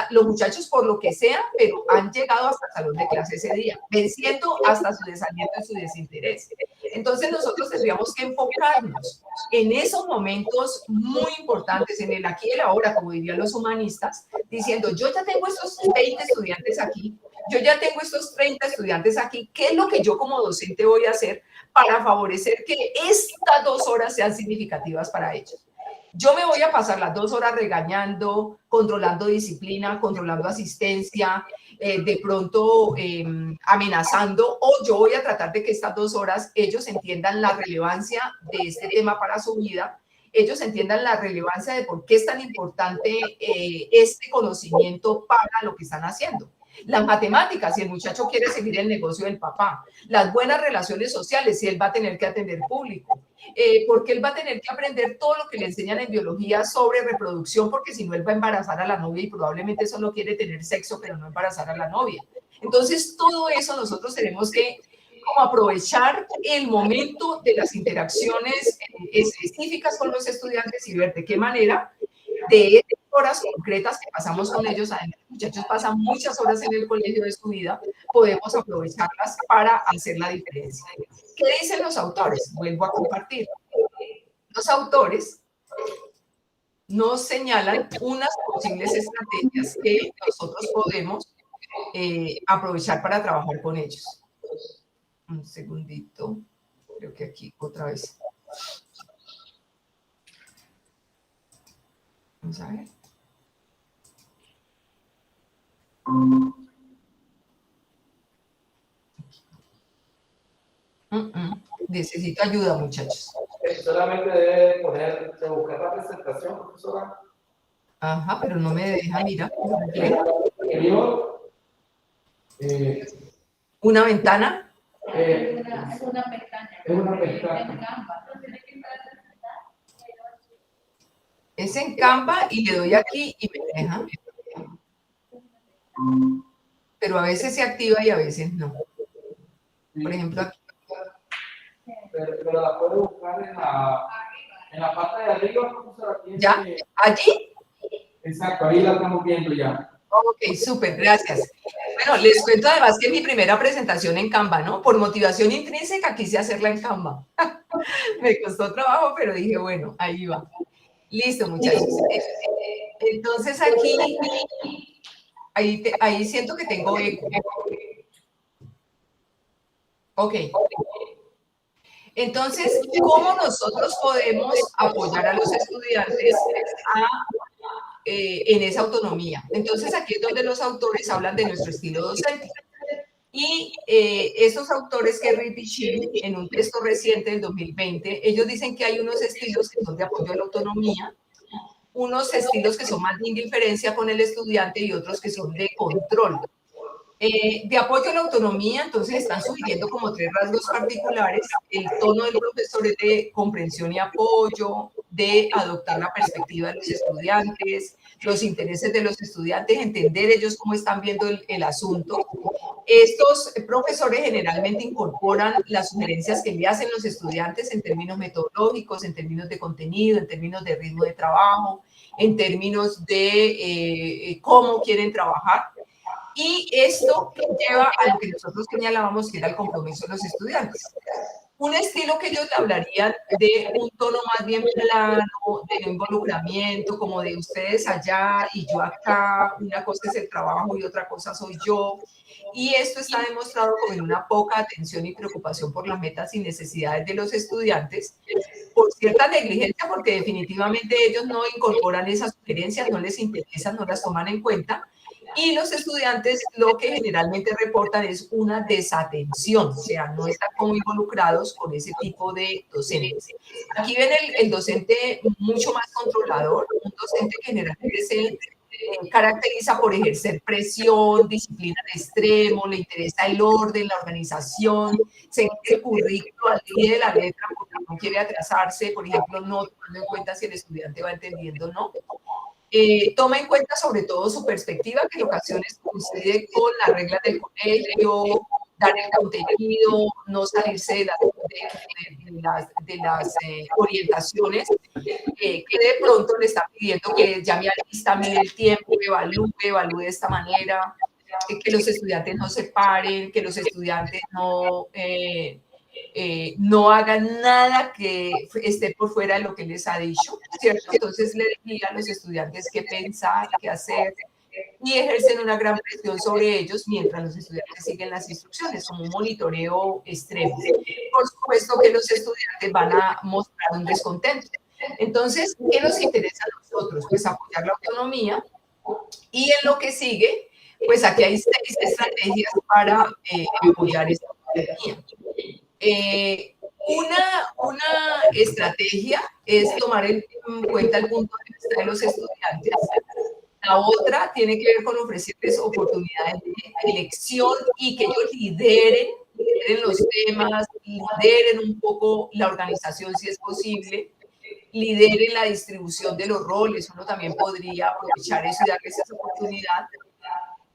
los muchachos, por lo que sea, pero han llegado hasta el salón de clase ese día, venciendo hasta su desaliento y su desinterés. Entonces nosotros tendríamos que enfocarnos en esos momentos muy importantes, en el aquí y el ahora, como dirían los humanistas, diciendo, yo ya tengo estos 20 estudiantes aquí, yo ya tengo estos 30 estudiantes aquí, ¿qué es lo que yo como docente voy a hacer para favorecer que estas 2 horas sean significativas para ellos? Yo me voy a pasar las 2 horas regañando, controlando disciplina, controlando asistencia, de pronto amenazando, o yo voy a tratar de que estas 2 horas ellos entiendan la relevancia de este tema para su vida, ellos entiendan la relevancia de por qué es tan importante este conocimiento para lo que están haciendo. Las matemáticas, si el muchacho quiere seguir el negocio del papá, las buenas relaciones sociales, si él va a tener que atender público, porque él va a tener que aprender todo lo que le enseñan en biología sobre reproducción, porque si no él va a embarazar a la novia y probablemente solo quiere tener sexo, pero no embarazar a la novia. Entonces, todo eso nosotros tenemos que como aprovechar el momento de las interacciones específicas con los estudiantes y ver de qué manera de horas concretas que pasamos con ellos, además los muchachos pasan muchas horas en el colegio de su vida, podemos aprovecharlas para hacer la diferencia. ¿Qué dicen los autores? Vuelvo a compartir. Los autores nos señalan unas posibles estrategias que nosotros podemos aprovechar para trabajar con ellos. Un segundito, creo que aquí otra vez. Vamos a ver. Necesito ayuda, muchachos. Solamente debe buscar la presentación, profesora. Ajá, pero no me deja, mira. ¿Una ventana? Es una pestaña. Es una pestaña. Es en Canva y le doy aquí y me deja. Pero a veces se activa y a veces no. Por ejemplo, aquí. Pero la puede buscar en la parte de arriba, profesora. ¿Ya? ¿Allí? Exacto, ahí la estamos viendo ya. Ok, súper, gracias. Bueno, les cuento además que es mi primera presentación en Canva, ¿no? Por motivación intrínseca quise hacerla en Canva. Me costó trabajo, pero dije, bueno, ahí va. Listo, muchachos. Entonces aquí, ahí siento que tengo eco. Ok. Entonces, ¿cómo nosotros podemos apoyar a los estudiantes en esa autonomía? Entonces, aquí es donde los autores hablan de nuestro estilo docente. Y esos autores, Kerry y Shin, en un texto reciente del 2020, ellos dicen que hay unos estilos que son de apoyo a la autonomía, unos estilos que son más de indiferencia con el estudiante y otros que son de control. De apoyo a la autonomía, entonces están sugiriendo como 3 rasgos particulares. El tono del profesor es de comprensión y apoyo, de adoptar la perspectiva de los estudiantes, los intereses de los estudiantes, entender ellos cómo están viendo el asunto. Estos profesores generalmente incorporan las sugerencias que le hacen los estudiantes en términos metodológicos, en términos de contenido, en términos de ritmo de trabajo, en términos de cómo quieren trabajar. Y esto lleva a lo que nosotros señalábamos que era el compromiso de los estudiantes. Un estilo que ellos hablarían de un tono más bien plano, de involucramiento, como de ustedes allá y yo acá, una cosa es el trabajo y otra cosa soy yo. Y esto está demostrado como en una poca atención y preocupación por las metas y necesidades de los estudiantes, por cierta negligencia, porque definitivamente ellos no incorporan esas sugerencias, no les interesan, no las toman en cuenta. Y los estudiantes lo que generalmente reportan es una desatención, o sea, no están como involucrados con ese tipo de docentes. Aquí ven el docente mucho más controlador, un docente que generalmente se caracteriza por ejercer presión, disciplina al extremo, le interesa el orden, la organización, se el currículo al pie de la letra porque no quiere atrasarse, por ejemplo, no tomando en cuenta si el estudiante va entendiendo o no. Toma en cuenta sobre todo su perspectiva, que en ocasiones coincide con las reglas del colegio, dar el contenido, no salirse de las orientaciones, que de pronto le está pidiendo que ya me alista, mire el tiempo, evalúe de esta manera, que los estudiantes no se paren, que los estudiantes no hagan nada que esté por fuera de lo que les ha dicho, ¿cierto? Entonces le diría a los estudiantes qué pensar, qué hacer, y ejercen una gran presión sobre ellos mientras los estudiantes siguen las instrucciones, como un monitoreo extremo. Por supuesto que los estudiantes van a mostrar un descontento. Entonces, ¿qué nos interesa a nosotros? Pues apoyar la autonomía, y en lo que sigue, pues aquí hay 6 estrategias para apoyar esta autonomía. Una estrategia es tomar en cuenta el punto de vista de los estudiantes. La otra tiene que ver con ofrecerles oportunidades de elección y que ellos lideren los temas, lideren un poco la organización si es posible, lideren la distribución de los roles. Uno también podría aprovechar eso y darles esa oportunidad.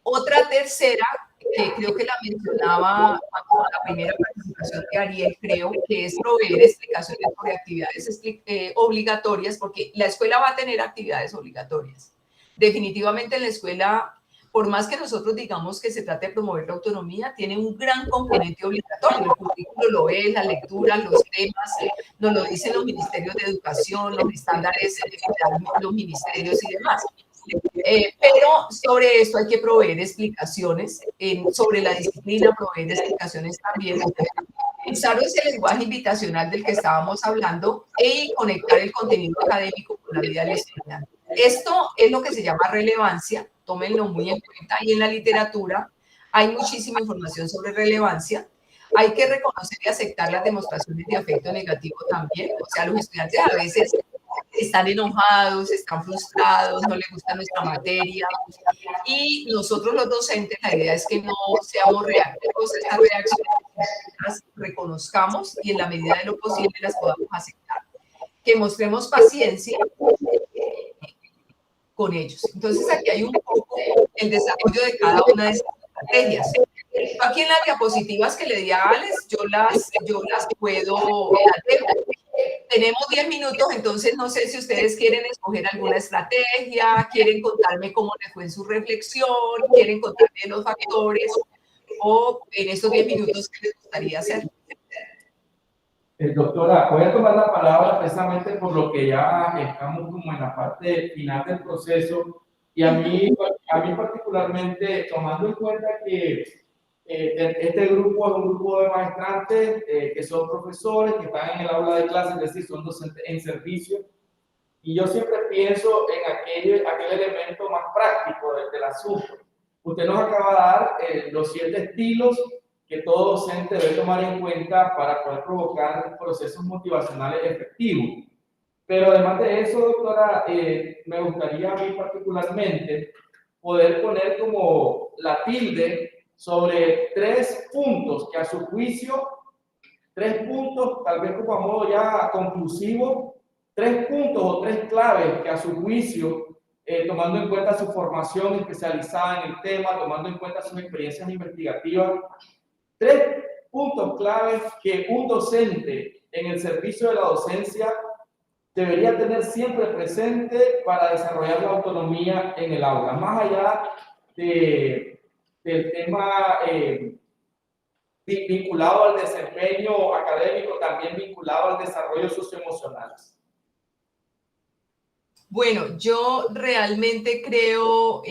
Otra tercera, que creo que la mencionaba con la primera participación de Ariel, creo que es proveer explicaciones sobre actividades obligatorias, porque la escuela va a tener actividades obligatorias. Definitivamente en la escuela, por más que nosotros digamos que se trata de promover la autonomía, tiene un gran componente obligatorio. El currículo lo es, la lectura, los temas, nos lo dicen los ministerios de educación, los estándares de los ministerios y demás. Pero sobre esto hay que proveer explicaciones, sobre la disciplina, proveer explicaciones también. Usar ese lenguaje invitacional del que estábamos hablando y conectar el contenido académico con la vida del estudiante. Esto es lo que se llama relevancia, tómenlo muy en cuenta, y en la literatura hay muchísima información sobre relevancia. Hay que reconocer y aceptar las demostraciones de afecto negativo también, o sea, los estudiantes a veces están enojados, están frustrados, no les gusta nuestra materia, y nosotros los docentes, la idea es que no seamos reactivos a estas reacciones, las reconozcamos y en la medida de lo posible las podamos aceptar, que mostremos paciencia con ellos. Entonces aquí hay un poco el desarrollo de cada una de estas estrategias. Aquí en las diapositivas que le di a Alex, yo las puedo hacer. Tenemos 10 minutos, entonces no sé si ustedes quieren escoger alguna estrategia, quieren contarme cómo les fue en su reflexión, quieren contarme los factores, o en estos 10 minutos, ¿qué les gustaría hacer? Doctora, voy a tomar la palabra precisamente por lo que ya estamos como en la parte final del proceso, y a mí particularmente, tomando en cuenta que este grupo es un grupo de maestrantes que son profesores, que están en el aula de clase, es decir, son docentes en servicio, y yo siempre pienso en aquel elemento más práctico del asunto. Usted nos acaba de dar los 7 estilos que todo docente debe tomar en cuenta para poder provocar procesos motivacionales efectivos. Pero además de eso, doctora, me gustaría a mí particularmente poder poner como la tilde sobre 3 puntos que a su juicio, 3 puntos, tal vez como a modo ya conclusivo, 3 puntos o 3 claves que a su juicio, tomando en cuenta su formación especializada en el tema, tomando en cuenta sus experiencias investigativas, 3 puntos claves que un docente en el servicio de la docencia debería tener siempre presente para desarrollar la autonomía en el aula, más allá del tema vinculado al desempeño académico, también vinculado al desarrollo socioemocional. Bueno, yo realmente creo,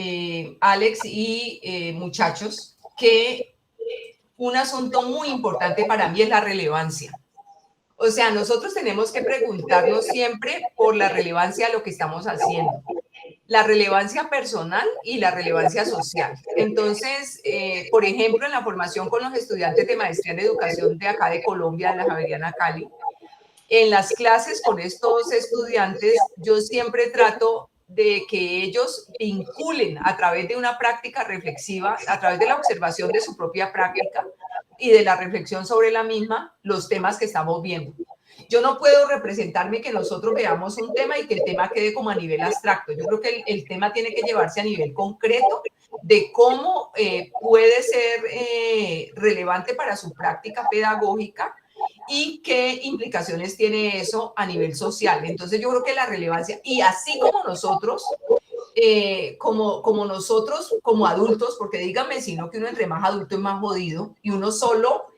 Alex y muchachos, que un asunto muy importante para mí es la relevancia. O sea, nosotros tenemos que preguntarnos siempre por la relevancia de lo que estamos haciendo. La relevancia personal y la relevancia social. Entonces, por ejemplo, en la formación con los estudiantes de maestría en educación de acá de Colombia, de la Javeriana Cali, en las clases con estos estudiantes, yo siempre trato de que ellos vinculen a través de una práctica reflexiva, a través de la observación de su propia práctica y de la reflexión sobre la misma, los temas que estamos viendo. Yo no puedo representarme que nosotros veamos un tema y que el tema quede como a nivel abstracto. Yo creo que el tema tiene que llevarse a nivel concreto de cómo puede ser relevante para su práctica pedagógica y qué implicaciones tiene eso a nivel social. Entonces yo creo que la relevancia, y así como nosotros, como adultos, porque díganme si no que uno entre más adulto es más jodido y uno solo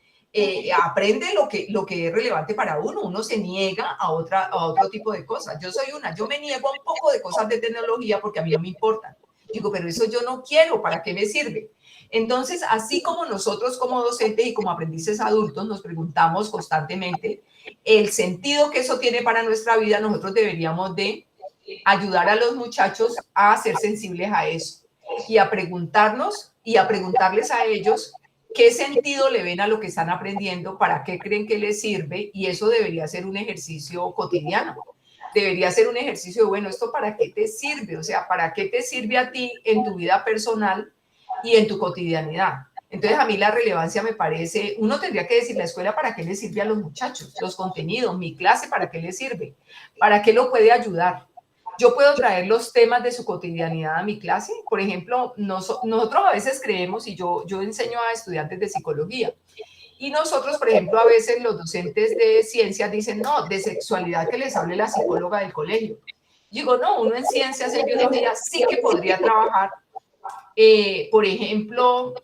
aprende lo que es relevante para uno se niega a otro tipo de cosas. Yo me niego a un poco de cosas de tecnología porque a mí no me importan. Digo, pero eso yo no quiero, ¿para qué me sirve? Entonces, así como nosotros como docentes y como aprendices adultos nos preguntamos constantemente el sentido que eso tiene para nuestra vida, nosotros deberíamos de ayudar a los muchachos a ser sensibles a eso y a preguntarnos y a preguntarles a ellos qué sentido le ven a lo que están aprendiendo, para qué creen que les sirve, y eso debería ser un ejercicio cotidiano. Debería ser un ejercicio de, bueno, ¿esto para qué te sirve? O sea, ¿para qué te sirve a ti en tu vida personal y en tu cotidianidad? Entonces, a mí la relevancia me parece, uno tendría que decir, la escuela, ¿para qué le sirve a los muchachos? Los contenidos, mi clase, ¿para qué le sirve? ¿Para qué lo puede ayudar? Yo puedo traer los temas de su cotidianidad a mi clase. Por ejemplo, nosotros a veces creemos, y yo enseño a estudiantes de psicología, y nosotros, por ejemplo, a veces los docentes de ciencias dicen, no, de sexualidad que les hable la psicóloga del colegio. Digo, no, uno en ciencias, en biología, sí que podría trabajar, por ejemplo,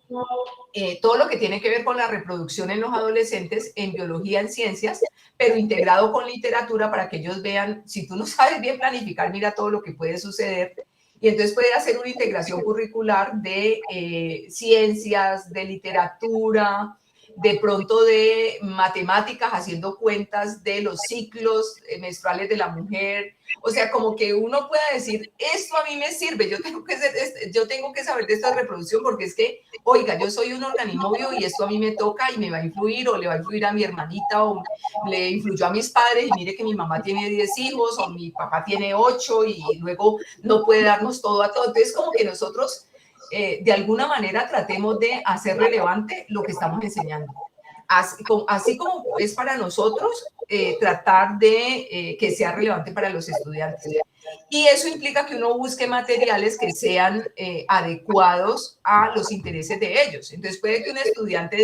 todo lo que tiene que ver con la reproducción en los adolescentes, en biología, en ciencias, pero integrado con literatura para que ellos vean, si tú no sabes bien planificar, mira todo lo que puede suceder. Y entonces puede hacer una integración curricular de ciencias, de literatura, de pronto de matemáticas, haciendo cuentas de los ciclos menstruales de la mujer. O sea, como que uno pueda decir, esto a mí me sirve, yo tengo que saber de esta reproducción, porque es que, oiga, yo soy un organismo vivo y esto a mí me toca y me va a influir, o le va a influir a mi hermanita, o le influyó a mis padres, y mire que mi mamá tiene 10 hijos, o mi papá tiene 8, y luego no puede darnos todo a todo. Entonces, como que nosotros, de alguna manera, tratemos de hacer relevante lo que estamos enseñando. Así como es para nosotros, tratar de que sea relevante para los estudiantes. Y eso implica que uno busque materiales que sean adecuados a los intereses de ellos. Entonces puede que un estudiante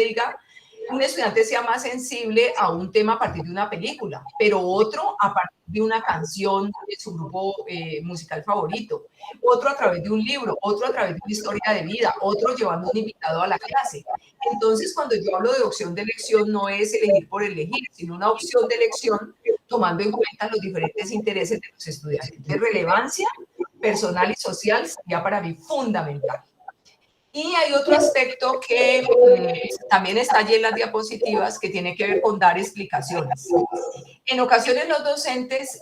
sea más sensible a un tema a partir de una película, pero otro a partir de una canción de su grupo musical favorito, otro a través de un libro, otro a través de una historia de vida, otro llevando un invitado a la clase. Entonces, cuando yo hablo de opción de elección, no es elegir por elegir, sino una opción de elección tomando en cuenta los diferentes intereses de los estudiantes. De relevancia personal y social sería para mí fundamental. Y hay otro aspecto que también está allí en las diapositivas, que tiene que ver con dar explicaciones. En ocasiones los docentes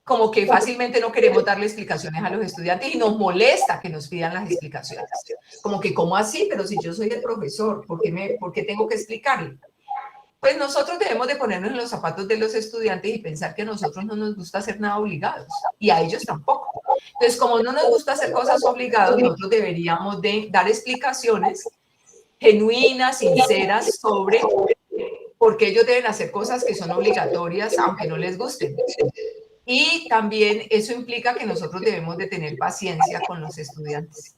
como que fácilmente no queremos darle explicaciones a los estudiantes, y nos molesta que nos pidan las explicaciones. Como que, ¿cómo así? Pero si yo soy el profesor, ¿por qué tengo que explicarle? Pues nosotros debemos de ponernos en los zapatos de los estudiantes y pensar que a nosotros no nos gusta hacer nada obligados, y a ellos tampoco. Entonces, como no nos gusta hacer cosas obligadas, nosotros deberíamos de dar explicaciones genuinas, sinceras, sobre porque ellos deben hacer cosas que son obligatorias aunque no les gusten. Y también eso implica que nosotros debemos de tener paciencia con los estudiantes.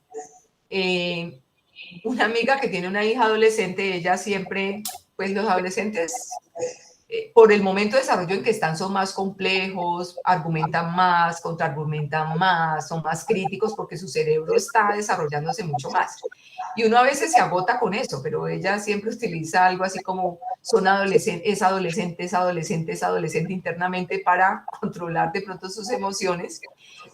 Una amiga que tiene una hija adolescente, ella siempre, pues los adolescentes, por el momento de desarrollo en que están, son más complejos, argumentan más, contraargumentan más, son más críticos porque su cerebro está desarrollándose mucho más. Y uno a veces se agota con eso, pero ella siempre utiliza algo así como son adolescentes, es adolescente internamente para controlar de pronto sus emociones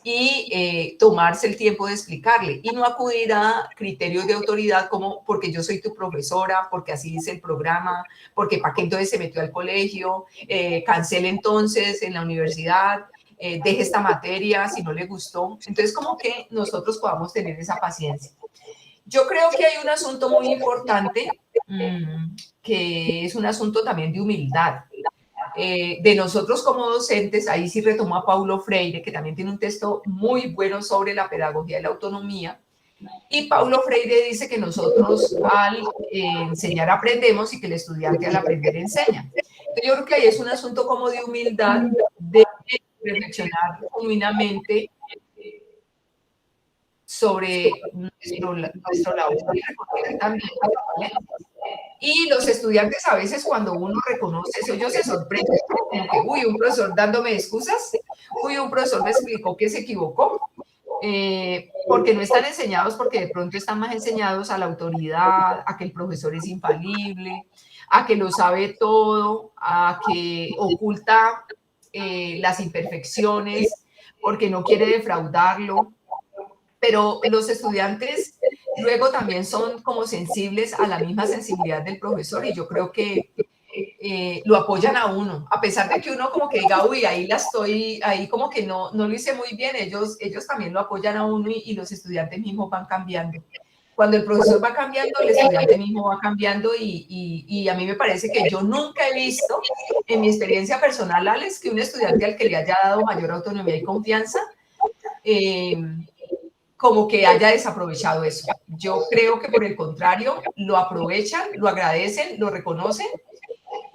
y tomarse el tiempo de explicarle y no acudir a criterios de autoridad como porque yo soy tu profesora, porque así dice el programa, porque para qué entonces se metió al colegio, cancele entonces en la universidad, deje esta materia si no le gustó. Entonces como que nosotros podamos tener esa paciencia. Yo creo que hay un asunto muy importante que es un asunto también de humildad. De nosotros como docentes, ahí sí retomo a Paulo Freire, que también tiene un texto muy bueno sobre la pedagogía y la autonomía. Y Paulo Freire dice que nosotros al enseñar aprendemos y que el estudiante al aprender enseña. Entonces yo creo que ahí es un asunto como de humildad, de reflexionar genuinamente sobre nuestro labor y reconocer también las falencias. Y los estudiantes a veces cuando uno reconoce eso, ellos se sorprenden, como que, uy, un profesor dándome excusas, uy, un profesor me explicó que se equivocó, porque no están enseñados, porque de pronto están más enseñados a la autoridad, a que el profesor es infalible, a que lo sabe todo, a que oculta las imperfecciones, porque no quiere defraudarlo. Pero los estudiantes luego también son como sensibles a la misma sensibilidad del profesor y yo creo que lo apoyan a uno, a pesar de que uno como que diga, uy, ahí la estoy, ahí como que no lo hice muy bien, ellos también lo apoyan a uno y los estudiantes mismos van cambiando. Cuando el profesor va cambiando, el estudiante mismo va cambiando y a mí me parece que yo nunca he visto en mi experiencia personal, Alex, que un estudiante al que le haya dado mayor autonomía y confianza, como que haya desaprovechado eso. Yo creo que por el contrario, lo aprovechan, lo agradecen, lo reconocen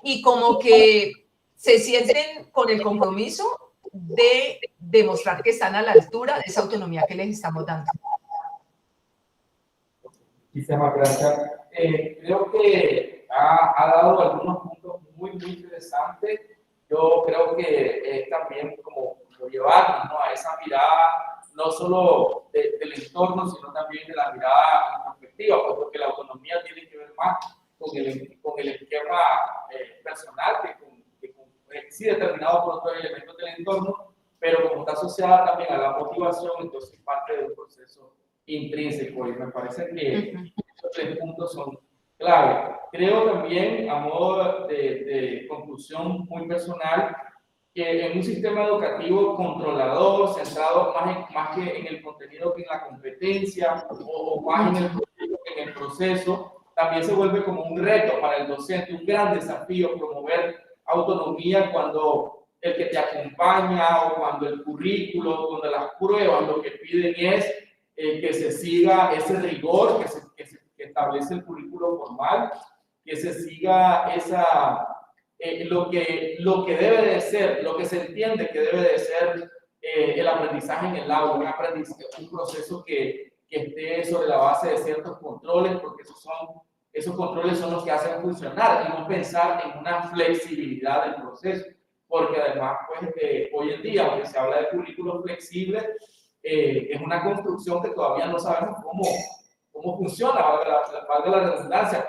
y como que se sienten con el compromiso de demostrar que están a la altura de esa autonomía que les estamos dando. Muchísimas gracias. Creo que ha dado algunos puntos muy interesantes. Yo creo que es también como llevarnos, ¿no?, a esa mirada no solo del entorno, sino también de la mirada perspectiva, porque la autonomía tiene que ver más con el esquema personal, que sí determinado por otros elementos del entorno, pero como está asociada también a la motivación, entonces parte de un proceso intrínseco, y me parece que esos tres puntos son clave. Creo también, a modo de conclusión muy personal, que en un sistema educativo controlador, centrado más que en el contenido que en la competencia, o más en el proceso, también se vuelve como un reto para el docente, un gran desafío promover autonomía cuando el que te acompaña o cuando el currículo, cuando las pruebas lo que piden es que se siga ese rigor que establece el currículo formal, que se siga lo que debe de ser, lo que se entiende que debe de ser el aprendizaje en el aula, un proceso que esté sobre la base de ciertos controles, porque esos controles son los que hacen funcionar, y no pensar en una flexibilidad del proceso, porque además, pues, hoy en día, aunque se habla de currículos flexibles, es una construcción que todavía no sabemos cómo funciona, valga la redundancia,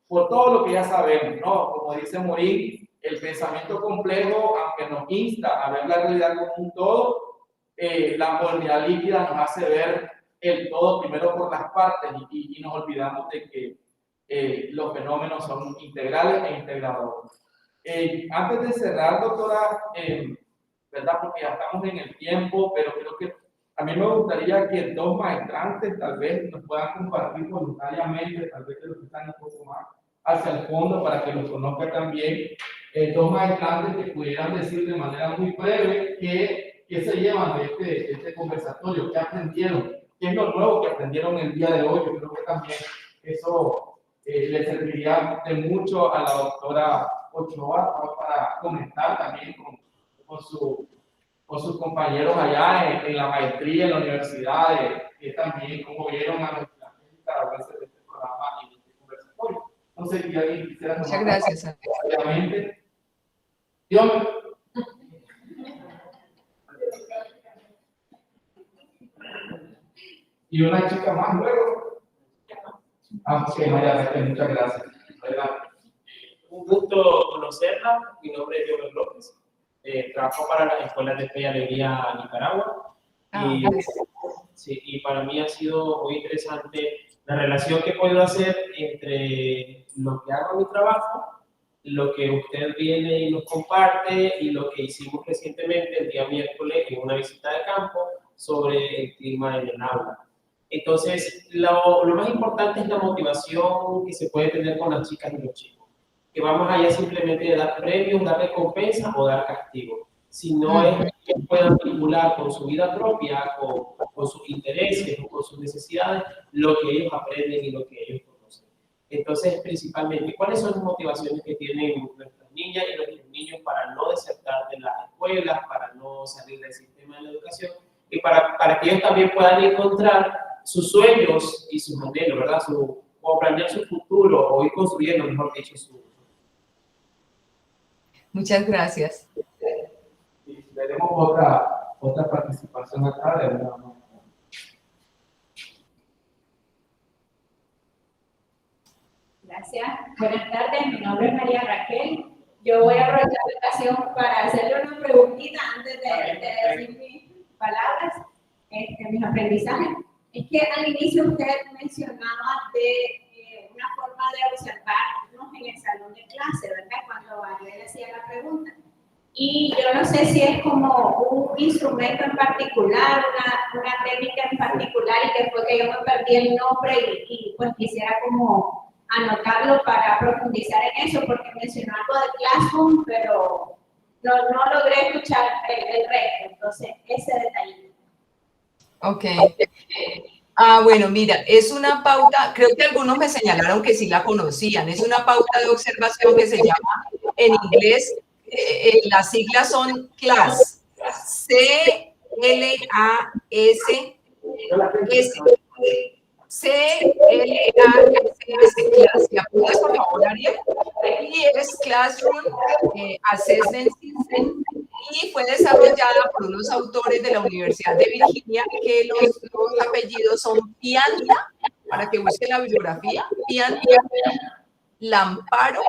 por todo lo que ya sabemos, ¿no? Como dice Morín, el pensamiento complejo, aunque nos insta a ver la realidad como un todo, la modernidad líquida nos hace ver el todo primero por las partes y nos olvidamos de que los fenómenos son integrales e integradores. Antes de cerrar, doctora, ¿verdad? Porque ya estamos en el tiempo, pero creo que a mí me gustaría que dos maestrantes tal vez nos puedan compartir voluntariamente, tal vez de los que están un poco más hacia el fondo para que los conozca también, dos maestrantes que pudieran decir de manera muy breve qué se llevan de este conversatorio, qué aprendieron, qué es lo nuevo que aprendieron el día de hoy. Yo creo que también eso le serviría de mucho a la doctora Ochoa para comentar también con sus compañeros allá en la maestría, en la universidad, que también cómo vieron a nuestra gente nicaragüense de este programa y de este conversatorio. No sé si alguien quisiera tomar. Muchas gracias. Obviamente. Dígame. Y una chica más luego. Ok, María, muchas gracias. Adelante. Un gusto conocerla. Mi nombre es Diego López. Trabajo para las escuelas de Fe y Alegría Nicaragua. Y para mí ha sido muy interesante la relación que he podido hacer entre lo que hago en mi trabajo, lo que usted viene y nos comparte y lo que hicimos recientemente el día miércoles en una visita de campo sobre el clima en el aula. Entonces, lo más importante es la motivación que se puede tener con las chicas y los chicos, que vamos allá simplemente de dar premios, dar recompensa o dar castigo, sino es que puedan vincular con su vida propia, con sus intereses o con sus necesidades, lo que ellos aprenden y lo que ellos conocen. Entonces, principalmente, ¿cuáles son las motivaciones que tienen nuestras niñas y nuestros niños para no desertar de las escuelas, para no salir del sistema de la educación y para que ellos también puedan encontrar sus sueños y sus anhelos, ¿verdad? O planear su futuro o ir construyendo, mejor dicho, su... Muchas gracias. Y tenemos otra participación acá de una... Gracias. Buenas tardes, mi nombre es María Raquel. Yo voy a aprovechar la ocasión para hacerle una preguntita antes de decir mis palabras, mis aprendizajes. Es que al inicio usted mencionaba de una forma de observarnos en el salón de clase, ¿verdad? Cuando Ariel hacía la pregunta. Y yo no sé si es como un instrumento en particular, una técnica en particular, y que fue que yo me perdí el nombre y pues quisiera como anotarlo para profundizar en eso, porque mencionó algo de Classroom, pero no logré escuchar el resto, entonces ese detallito. Ok. Bueno, mira, es una pauta, creo que algunos me señalaron que sí la conocían, es una pauta de observación que se llama en inglés, las siglas son CLAS, C-L-A-S-S, C-L-A-S-S, CLAS. ¿Me apuntas, por favor, Ariel? Y es Classroom Assessment System, y fue desarrollada por unos autores de la Universidad de Virginia, que los apellidos son Pianta, para que busquen la bibliografía, Pianta, Lamparo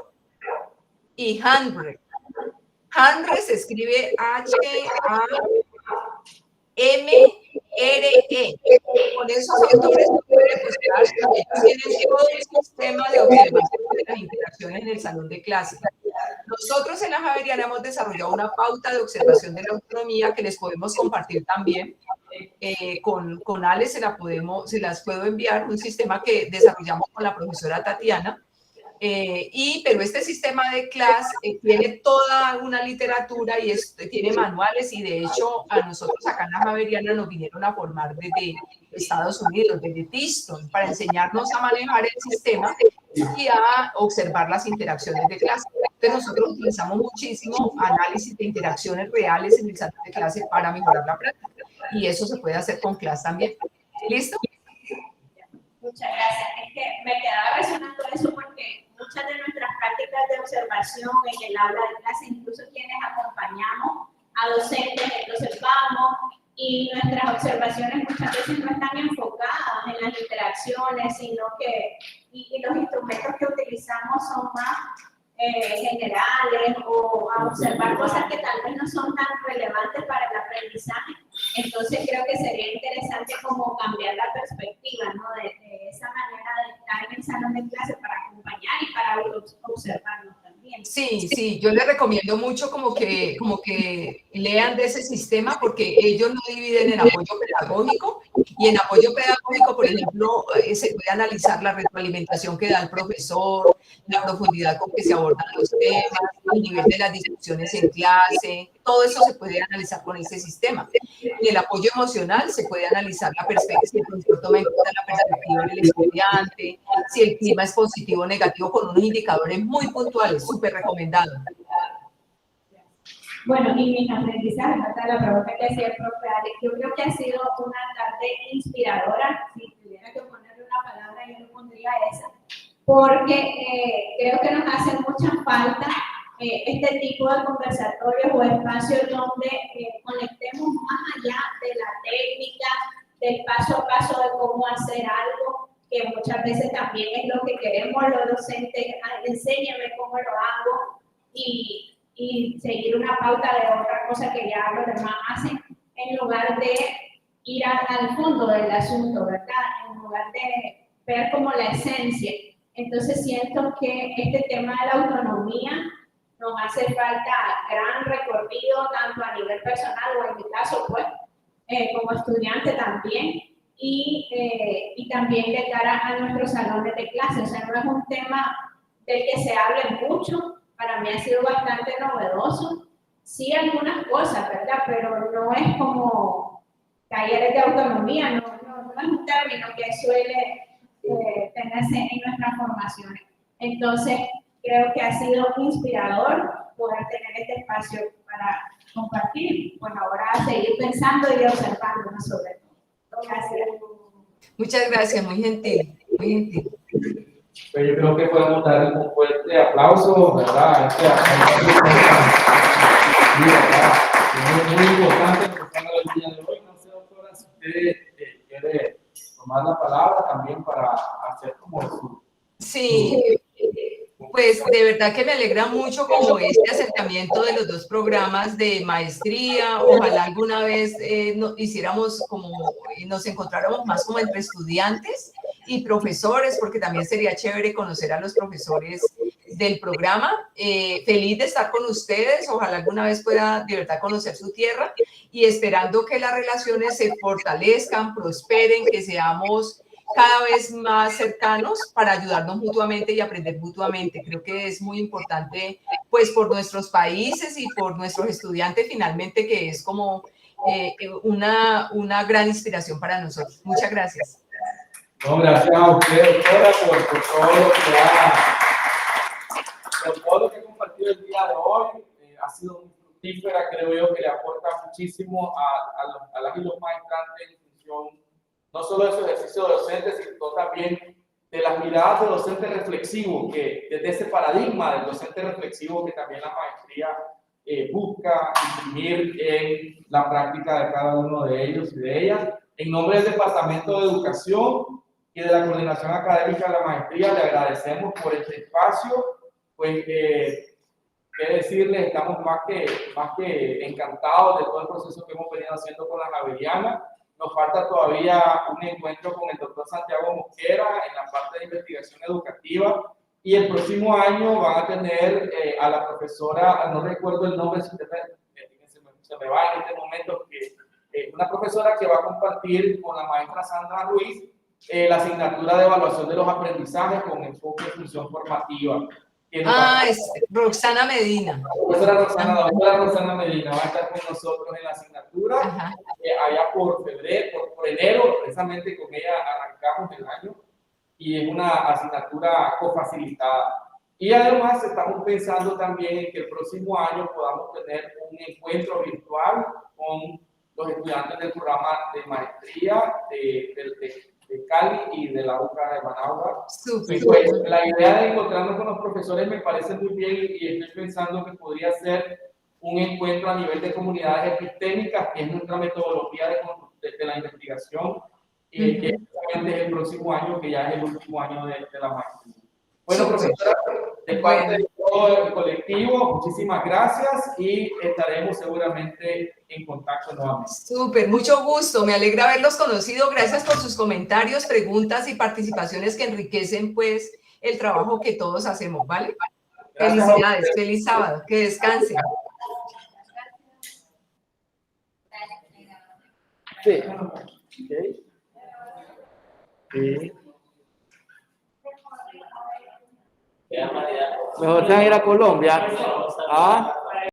y Handre. Handre se escribe H-A-M-R-E. Con esos autores se puede buscar, ellos tienen todo el sistema de observación de las interacciones en el salón de clase. Nosotros en la Javeriana hemos desarrollado una pauta de observación de la autonomía que les podemos compartir también. Con Ale se las puedo enviar, un sistema que desarrollamos con la profesora Tatiana. Pero este sistema de CLAS tiene toda una literatura y tiene manuales, y de hecho a nosotros acá en la Javeriana nos vinieron a formar desde Estados Unidos, desde Tiston, para enseñarnos a manejar el sistema y a observar las interacciones de clase. Entonces nosotros utilizamos muchísimo análisis de interacciones reales en el salón de clase para mejorar la práctica, y eso se puede hacer con CLAS también. ¿Listo? Muchas gracias. Es que me quedaba resonando eso porque muchas de nuestras prácticas de observación en el aula de clase, incluso quienes acompañamos a docentes, observamos, y nuestras observaciones muchas veces no están enfocadas en las interacciones, sino que y los instrumentos que utilizamos son más generales, o a observar cosas que tal vez no son tan relevantes para el aprendizaje. Entonces creo que sería interesante como cambiar la perspectiva, ¿no? De esa manera de estar en el salón de clase para acompañar y para observarnos también. Sí, yo les recomiendo mucho como que lean de ese sistema, porque ellos lo dividen en apoyo pedagógico, y en apoyo pedagógico, por ejemplo, se puede analizar la retroalimentación que da el profesor, la profundidad con que se abordan los temas, el nivel de las discusiones en clase, todo eso se puede analizar con ese sistema. En el apoyo emocional se puede analizar la perspectiva, si el profesor toma en cuenta la perspectiva del estudiante, si el clima es positivo o negativo, con unos indicadores muy puntuales, súper recomendado. Bueno, y mis aprendizajes, hasta la pregunta que hacía el profe Alex, yo creo que ha sido una tarde inspiradora. Si tuviera que ponerle una palabra, yo le pondría esa, porque creo que nos hace mucha falta este tipo de conversatorios o espacios donde conectemos más allá de la técnica, del paso a paso de cómo hacer algo, que muchas veces también es lo que queremos los docentes. Enséñame cómo lo hago y seguir una pauta de otra cosa que ya los demás hacen, en lugar de ir al fondo del asunto, ¿verdad? En lugar de ver como la esencia. Entonces siento que este tema de la autonomía nos hace falta gran recorrido, tanto a nivel personal o en mi caso, pues, como estudiante también, y también de cara a nuestros salones de clase. O sea, no es un tema del que se hable mucho. Para mí ha sido bastante novedoso. Sí, algunas cosas, ¿verdad? Pero no es como talleres de autonomía, no es un término que suele tenerse en nuestras formaciones. Entonces, creo que ha sido inspirador poder tener este espacio para compartir. Pues ahora seguir pensando y observando sobre todo. Gracias. Muchas gracias, muy gentil, muy gentil. Pues yo creo que podemos dar un fuerte aplauso, ¿verdad? Es muy importante lo que están hablando el día de hoy. No sé, doctora, si usted quiere tomar la palabra también para hacer como su... Sí, pues de verdad que me alegra mucho como este acercamiento de los dos programas de maestría. Ojalá alguna vez hiciéramos como, nos encontráramos más como entre estudiantes y profesores, porque también sería chévere conocer a los profesores del programa. Feliz de estar con ustedes, ojalá alguna vez pueda de verdad conocer su tierra y esperando que las relaciones se fortalezcan, prosperen, que seamos cada vez más cercanos para ayudarnos mutuamente y aprender mutuamente. Creo que es muy importante, pues, por nuestros países y por nuestros estudiantes, finalmente, que es como una gran inspiración para nosotros. Muchas gracias. No, gracias a usted, doctora, por todo lo que ha compartido el día de hoy. Ha sido muy fructífera, creo yo, que le aporta muchísimo a las y los maestrantes en función no solo de su ejercicio docente, sino también de las miradas del docente reflexivo, que desde ese paradigma del docente reflexivo que también la maestría busca imprimir en la práctica de cada uno de ellos y de ellas. En nombre del Departamento de Educación y de la Coordinación Académica de la Maestría, le agradecemos por este espacio. Pues, qué decirles, estamos más que encantados de todo el proceso que hemos venido haciendo con la Javeriana. Nos falta todavía un encuentro con el doctor Santiago Mosquera en la parte de investigación educativa, y el próximo año van a tener a la profesora, no recuerdo el nombre, se me va en este momento, que una profesora que va a compartir con la maestra Sandra Ruiz la asignatura de evaluación de los aprendizajes con enfoque de función formativa. Es Roxana Medina. La doctora Roxana Medina va a estar con nosotros en la asignatura. Allá por febrero, por enero, precisamente con ella arrancamos el año, y es una asignatura cofacilitada. Y además estamos pensando también en que el próximo año podamos tener un encuentro virtual con los estudiantes del programa de maestría de Cali y de la UCA de Managua. Súper. Y pues la idea de encontrarnos con los profesores me parece muy bien, y estoy pensando que podría ser un encuentro a nivel de comunidades epistémicas, que es nuestra metodología de la investigación, y que es el próximo año, que ya es el último año de la maestría. Bueno, profesora, de parte de todo el colectivo, muchísimas gracias y estaremos seguramente en contacto nuevamente. Súper, mucho gusto, me alegra haberlos conocido. Gracias por sus comentarios, preguntas y participaciones que enriquecen pues el trabajo que todos hacemos, ¿vale? Gracias. Felicidades, feliz sábado, que descansen. Sí. Okay. Sí. Mejor se van a ir a Colombia. A,